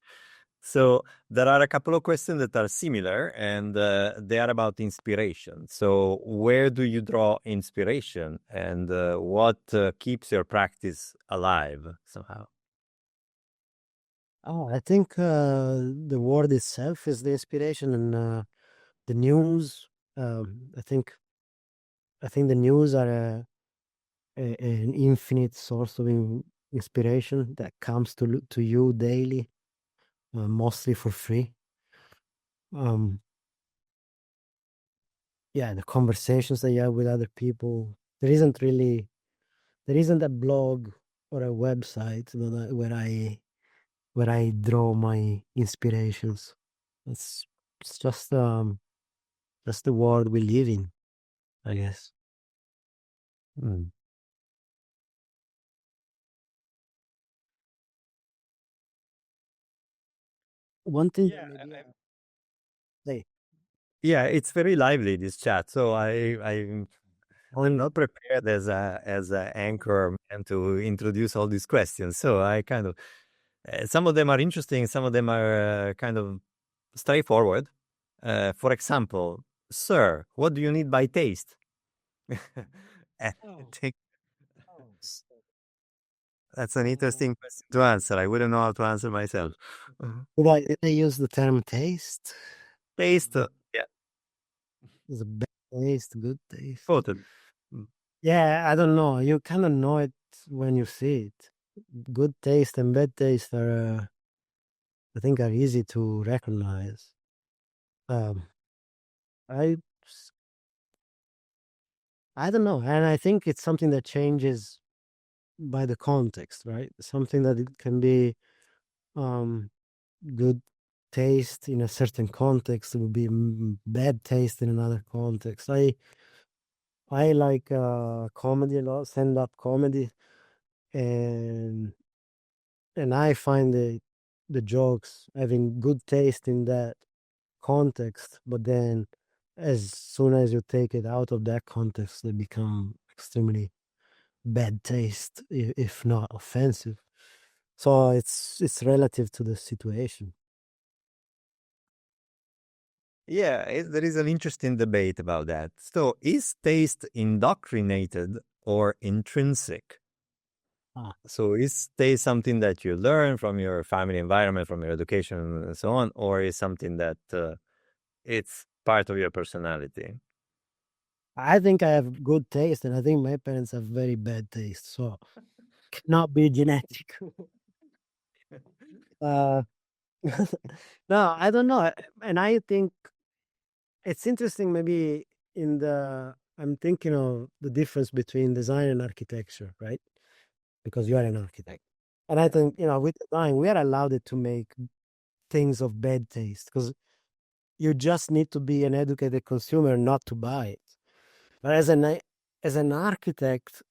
A: So there are a couple of questions that are similar, and they are about inspiration. So where do you draw inspiration, and what keeps your practice alive somehow?
B: Oh, I think the word itself is the inspiration, and the news. I think the news are an infinite source of inspiration that comes to you daily, mostly for free. Yeah, the conversations that you have with other people. There isn't a blog or a website where I draw my inspirations. It's just the world we live in, I guess.
A: Mm.
B: One thing
A: Yeah,
B: that maybe say,
A: yeah, it's very lively, this chat. So I'm not prepared as a anchor and to introduce all these questions. So I kind of some of them are interesting, some of them are kind of straightforward. For example, sir, what do you need by taste? I think that's an interesting question to answer. I wouldn't know how to answer myself.
B: why did I use the term taste?
A: Taste, yeah,
B: Is a bad taste, good taste.
A: totally. Mm.
B: Yeah, I don't know. You kind of know it when you see it. good taste and bad taste are, I think, are easy to recognize. I I don't know, and I think it's something that changes by the context, right? Something that it can be um, good taste in a certain context would be bad taste in another context. I like comedy a lot, stand up comedy, and I find the jokes having good taste in that context, but then as soon as you take it out of that context, they become extremely bad taste, if not offensive. So it's relative to the situation.
A: Yeah, there is an interesting debate about that. So, is taste indoctrinated or intrinsic? So, is taste something that you learn from your family environment, from your education, and so on, or is something that it's part of your personality?
B: I think I have good taste, and I think my parents have very bad taste, so cannot be genetic. uh, no, I don't know, and I think it's interesting. Maybe I'm thinking of the difference between design and architecture, right? Because you are an architect, and I think with design we are allowed it to make things of bad taste because you just need to be an educated consumer not to buy it. But as an architect,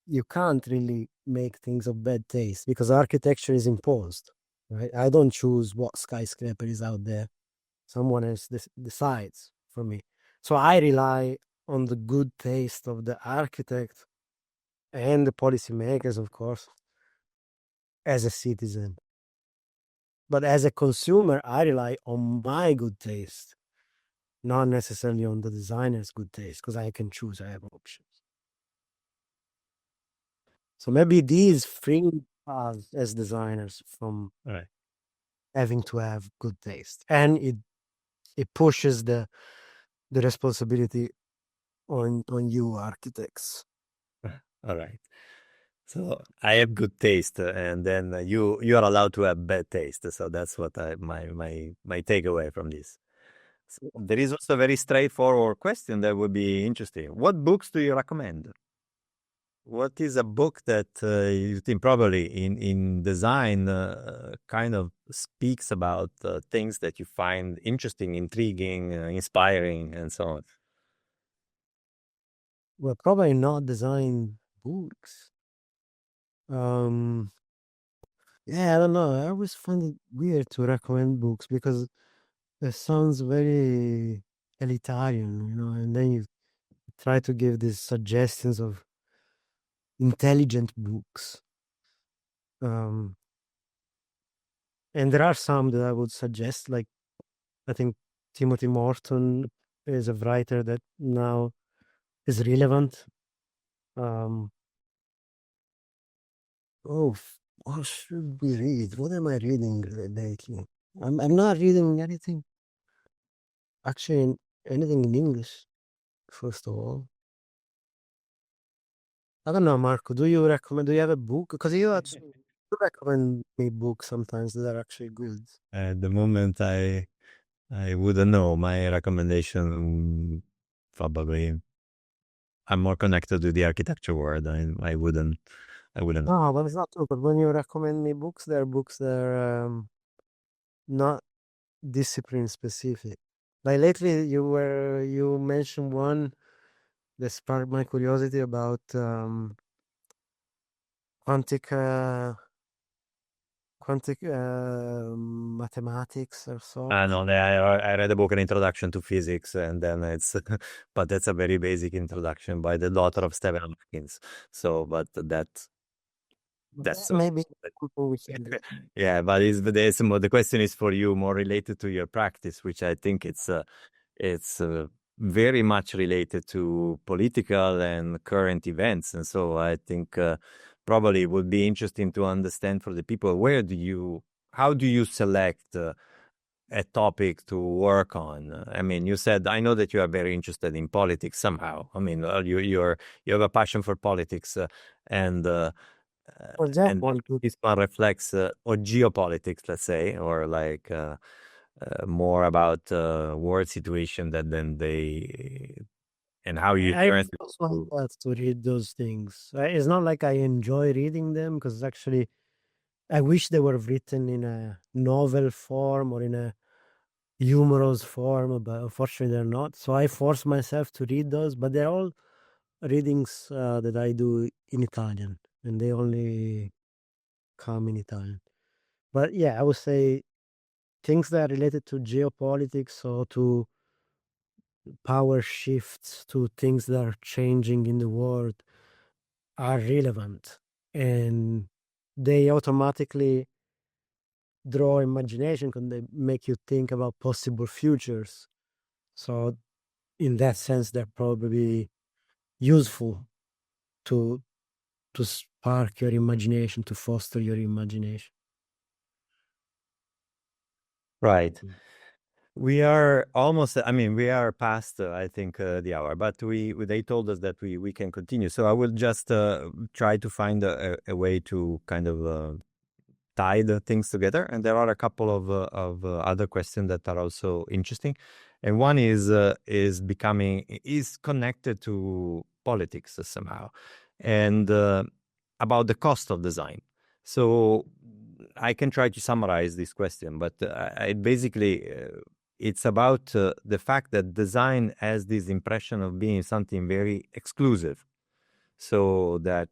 B: you can't really make things of bad taste because architecture is imposed, right? I don't choose what skyscraper is out there. Someone else decides for me. So I rely on the good taste of the architect and the policymakers, of course, as a citizen. But as a consumer, I rely on my good taste, not necessarily on the designer's good taste, because I can choose, I have options. So maybe these free us as designers from
A: Right.
B: having to have good taste, and it pushes the responsibility on you architects.
A: All right. So I have good taste, and then you are allowed to have bad taste. So that's what my takeaway from this. So there is also a very straightforward question that would be interesting. What books do you recommend? What is a book that you think probably in design kind of speaks about things that you find interesting, intriguing, inspiring, and so on?
B: Well, probably not design books. Yeah, I don't know. I always find it weird to recommend books because it sounds very elitarian, and then you try to give these suggestions of intelligent books. And there are some that I would suggest, like I think Timothy Morton is a writer that now is relevant. Oh, what should we read? What am I reading lately? I'm not reading anything, actually, anything in English, first of all. I don't know, Marco. Do you have a book? Because you actually recommend me books sometimes that are actually good.
A: At the moment, I wouldn't know. My recommendation probably I'm more connected to the architecture world. I wouldn't know.
B: No, but it's not true. But when you recommend me books, there are books that are not discipline specific. Like lately, you mentioned one that sparked my curiosity about quantic mathematics or so.
A: No, I read a book, An Introduction to Physics, and then it's, but that's a very basic introduction by the daughter of Stephen Hawking. So, but that's
B: Maybe people will say that.
A: yeah, but the question is for you, more related to your practice, which I think it's very much related to political and current events, and so I think probably it would be interesting to understand for the people how do you select a topic to work on? I mean, you said I know that you are very interested in politics somehow. I mean, you have a passion for politics, and and this one reflects or geopolitics, let's say, or like more about world situation that then they and how you
B: I also like to read those things. It's not like I enjoy reading them because actually I wish they were written in a novel form or in a humorous form, but unfortunately they're not. So I force myself to read those, but they're all readings that I do in Italian, and they only come in Italian. But yeah, I would say things that are related to geopolitics or to power shifts, to things that are changing in the world are relevant, and they automatically draw imagination because they make you think about possible futures. So in that sense, they're probably useful to spark your imagination, to foster your imagination.
A: Right. We are almost, I mean, we are past, I think, the hour, but they told us that we can continue. So I will just try to find a way to kind of tie the things together. And there are a couple of other questions that are also interesting. And one is connected to politics somehow, and about the cost of design. So I can try to summarize this question, but it's about the fact that design has this impression of being something very exclusive. So that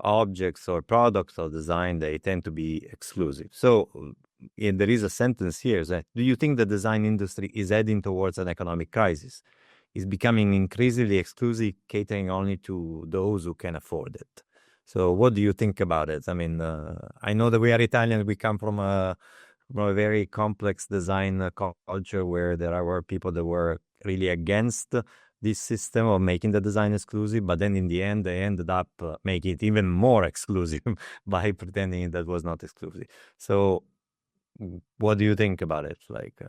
A: objects or products of design, they tend to be exclusive. So there is a sentence here that, do you think the design industry is heading towards an economic crisis? It's becoming increasingly exclusive, catering only to those who can afford it. So what do you think about it? I mean, I know that we are Italian. We come from a very complex design culture where there were people that were really against this system of making the design exclusive, but then in the end they ended up making it even more exclusive by pretending that was not exclusive. So what do you think about it? Like,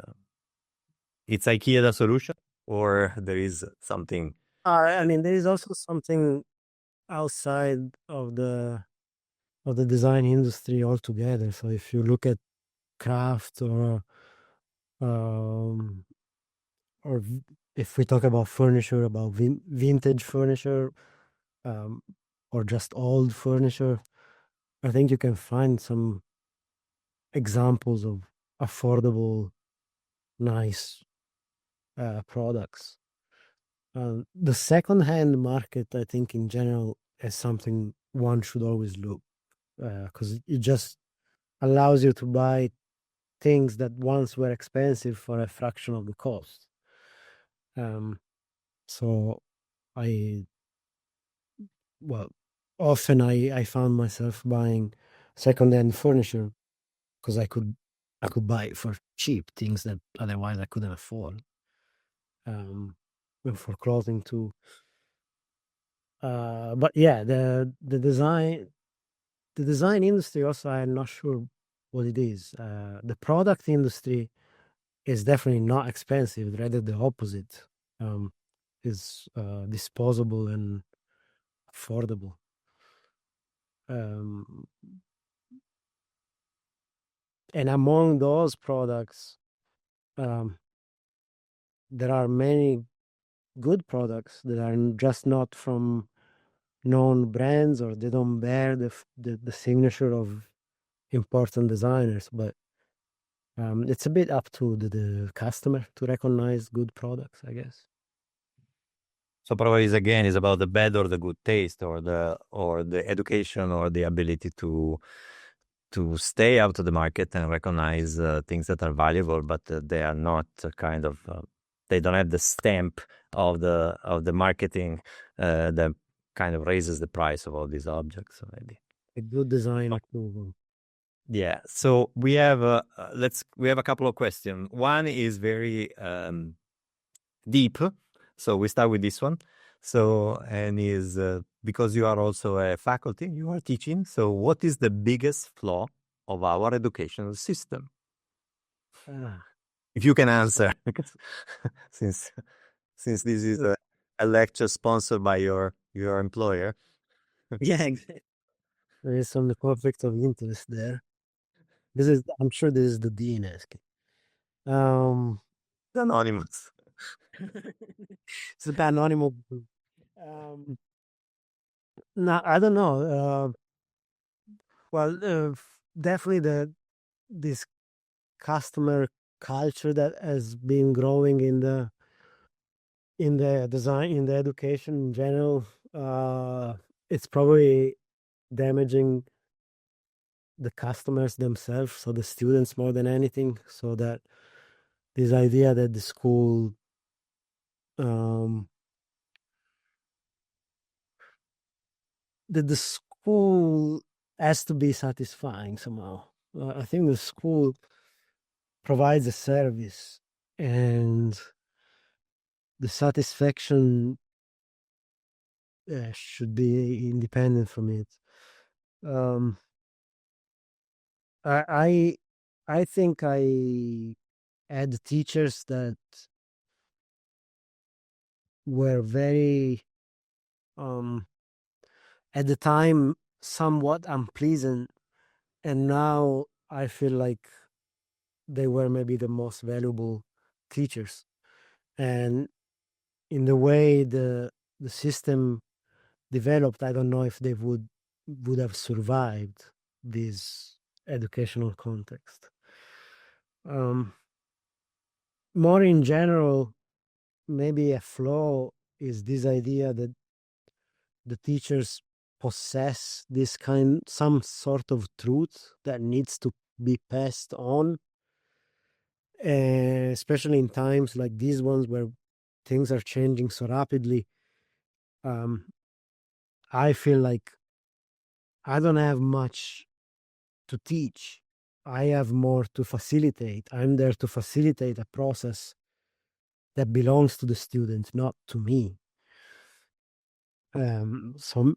A: it's IKEA the solution, or there is something?
B: I mean, there is also something outside of the design industry altogether. So if you look at craft um, or if we talk about furniture, about vintage furniture, or just old furniture, I think you can find some examples of affordable, nice products. The second-hand market, I think, in general, is something one should always look, because it just allows you to buy things that once were expensive for a fraction of the cost. So often I found myself buying second-hand furniture because I could buy it for cheap, things that otherwise I couldn't afford. And for clothing too. But yeah, the design industry also, I'm not sure what it is. The product industry is definitely not expensive, rather the opposite. Is disposable and affordable. And among those products, there are many good products that are just not from known brands, or they don't bear the signature of important designers, but it's a bit up to the customer to recognize good products, I guess.
A: So probably is about the bad or the good taste, or the education, or the ability to stay out of the market and recognize things that are valuable, but they are not kind of they don't have the stamp of the marketing that kind of raises the price of all these objects. So maybe
B: a good design approval.
A: Yeah. So we have a couple of questions. One is very deep. So we start with this one. So, and is because you are also a faculty, you are teaching. So what is the biggest flaw of our educational system? If you can answer, since this is a lecture sponsored by your employer.
B: Yeah, exactly. There is some conflict of interest there. I'm sure this is the dean asking.
A: Anonymous.
B: It's the anonymous. No, I don't know. Well, definitely this customer culture that has been growing in the design, in the education in general, it's probably damaging the customers themselves, so the students more than anything. So that this idea that the school that the school has to be satisfying somehow. I think the school provides a service, and the satisfaction should be independent from it. I I think I had teachers that were very at the time somewhat unpleasant, and now I feel like they were maybe the most valuable teachers. And in the way the system developed, I don't know if they would have survived this educational context. More in general, maybe a flaw is this idea that the teachers possess some sort of truth that needs to be passed on, especially in times like these ones where things are changing so rapidly. I feel like I don't have much to teach. I have more to facilitate. I'm there to facilitate a process that belongs to the student, not to me. So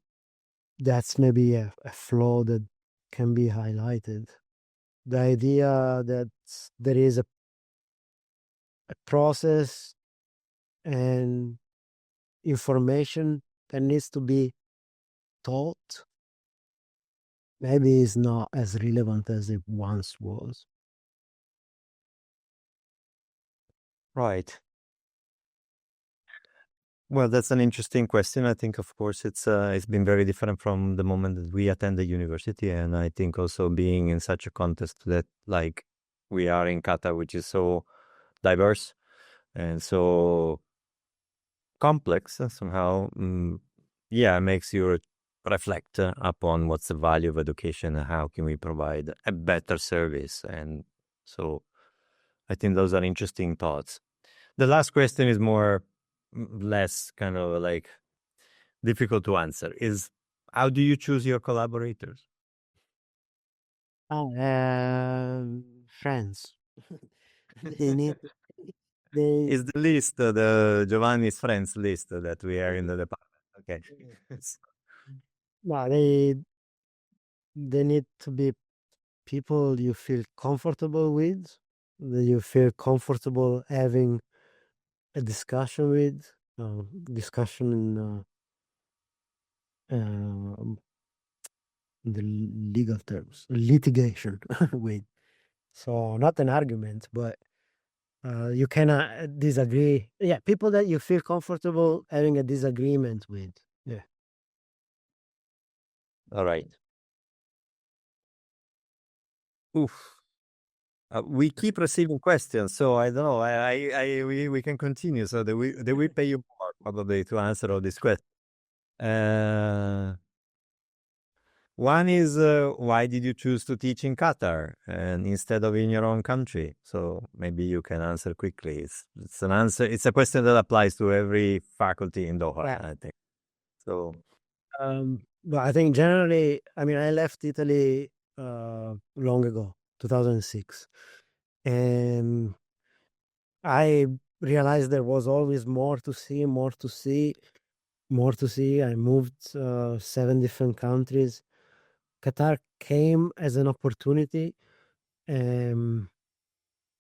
B: that's maybe a flaw that can be highlighted. The idea that there is a process and information that needs to be taught maybe is not as relevant as it once was.
A: Right. Well, that's an interesting question. I think, of course, it's been very different from the moment that we attended university, and I think also being in such a context that, like, we are in Qatar, which is so diverse and so complex, somehow, makes you reflect upon what's the value of education and how can we provide a better service. And so, I think those are interesting thoughts. The last question is less kind of like difficult to answer, is how do you choose your collaborators?
B: Friends. They need they
A: Is the list, the Giovanni's friends list that we are in the department. Okay.
B: no, they need to be people you feel comfortable with, that you feel comfortable having a discussion with, discussion in the legal terms, litigation with. So not an argument, but you cannot disagree. Yeah, people that you feel comfortable having a disagreement with. Yeah.
A: All right. Oof. We keep receiving questions, so I don't know. We can continue. So they will pay you more probably to answer all these questions. One is why did you choose to teach in Qatar and instead of in your own country? So maybe you can answer quickly. It's an answer. It's a question that applies to every faculty in Doha,
B: Yeah.
A: I think. So
B: But I think generally, I mean, I left Italy long ago, 2006, and I realized there was always more to see, more to see, more to see. I moved 7 different countries. Qatar came as an opportunity, and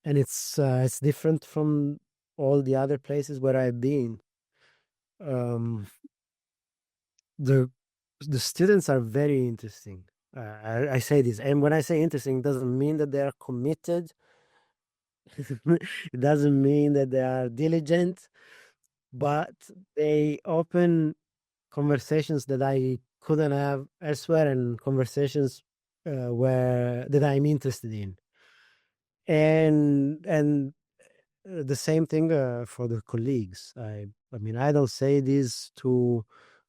B: it's different from all the other places where I've been. Um, the students are very interesting. I say this, and when I say interesting, it doesn't mean that they are committed. It doesn't mean that they are diligent, but they open conversations that I couldn't have elsewhere, and conversations where that I'm interested in. And the same thing for the colleagues. I mean, I don't say this to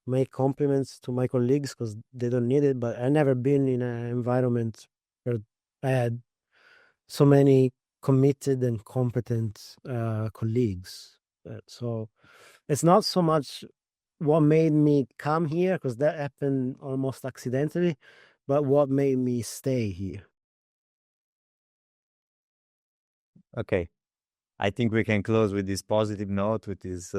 B: make compliments to my colleagues because they don't need it, but I've never been in an environment where I had so many committed and competent colleagues. So it's not so much what made me come here, because that happened almost accidentally, but what made me stay here.
A: Okay. I think we can close with this positive note, with these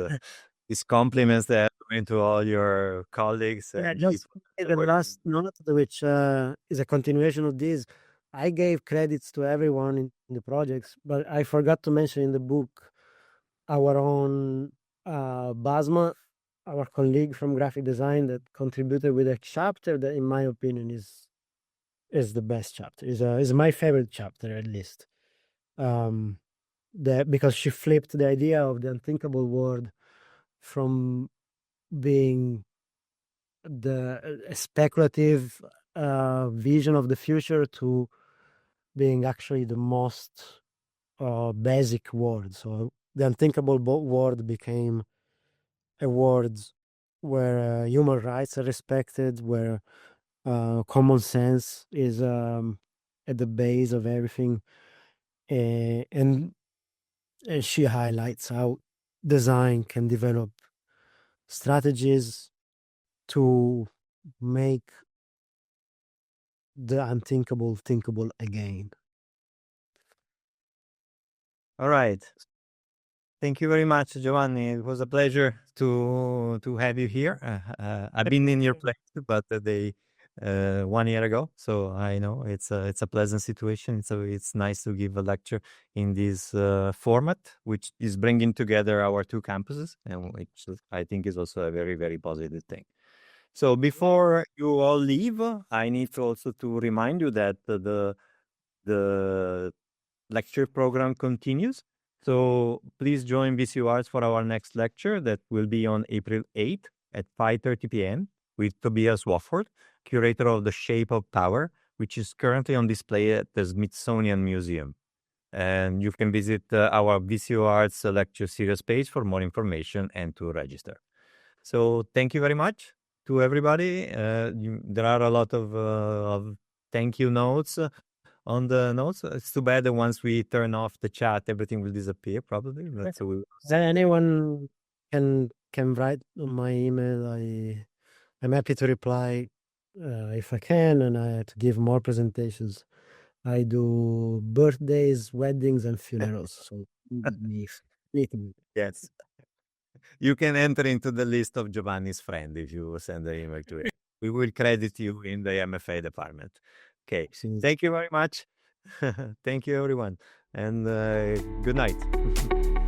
A: compliments that are going to all your colleagues.
B: Yeah,
A: And
B: just
A: people
B: the last note, which is a continuation of this. I gave credits to everyone in the projects, but I forgot to mention in the book our own Basma, our colleague from graphic design, that contributed with a chapter that, in my opinion, is the best chapter. Is my favorite chapter, at least. That because she flipped the idea of the unthinkable world from being the speculative vision of the future to being actually the most basic word. So the unthinkable word became a word where human rights are respected, where common sense is at the base of everything. And she highlights how design can develop strategies to make the unthinkable thinkable again.
A: All right. Thank you very much, Giovanni. It was a pleasure to have you here. I've been in your place, but they 1 year ago, so I know it's a pleasant situation. So it's nice to give a lecture in this format, which is bringing together our two campuses, and which I think is also a very, very positive thing. So before you all leave, I need to also to remind you that the lecture program continues. So please join VCUarts for our next lecture that will be on April 8th at 5:30 p.m. with Tobias Wofford, curator of The Shape of Power, which is currently on display at the Smithsonian Museum. And you can visit our VCUarts lecture series page for more information and to register. So thank you very much to everybody. There are a lot of thank you notes on the notes. It's too bad that once we turn off the chat, everything will disappear probably. But so
B: Anyone can write on my email. I'm happy to reply if I can, and to give more presentations. I do birthdays, weddings, and funerals. So
A: yes, you can enter into the list of Giovanni's friend if you send an email to it. We will credit you in the MFA department. Okay. Thank you very much. Thank you, everyone. And good night.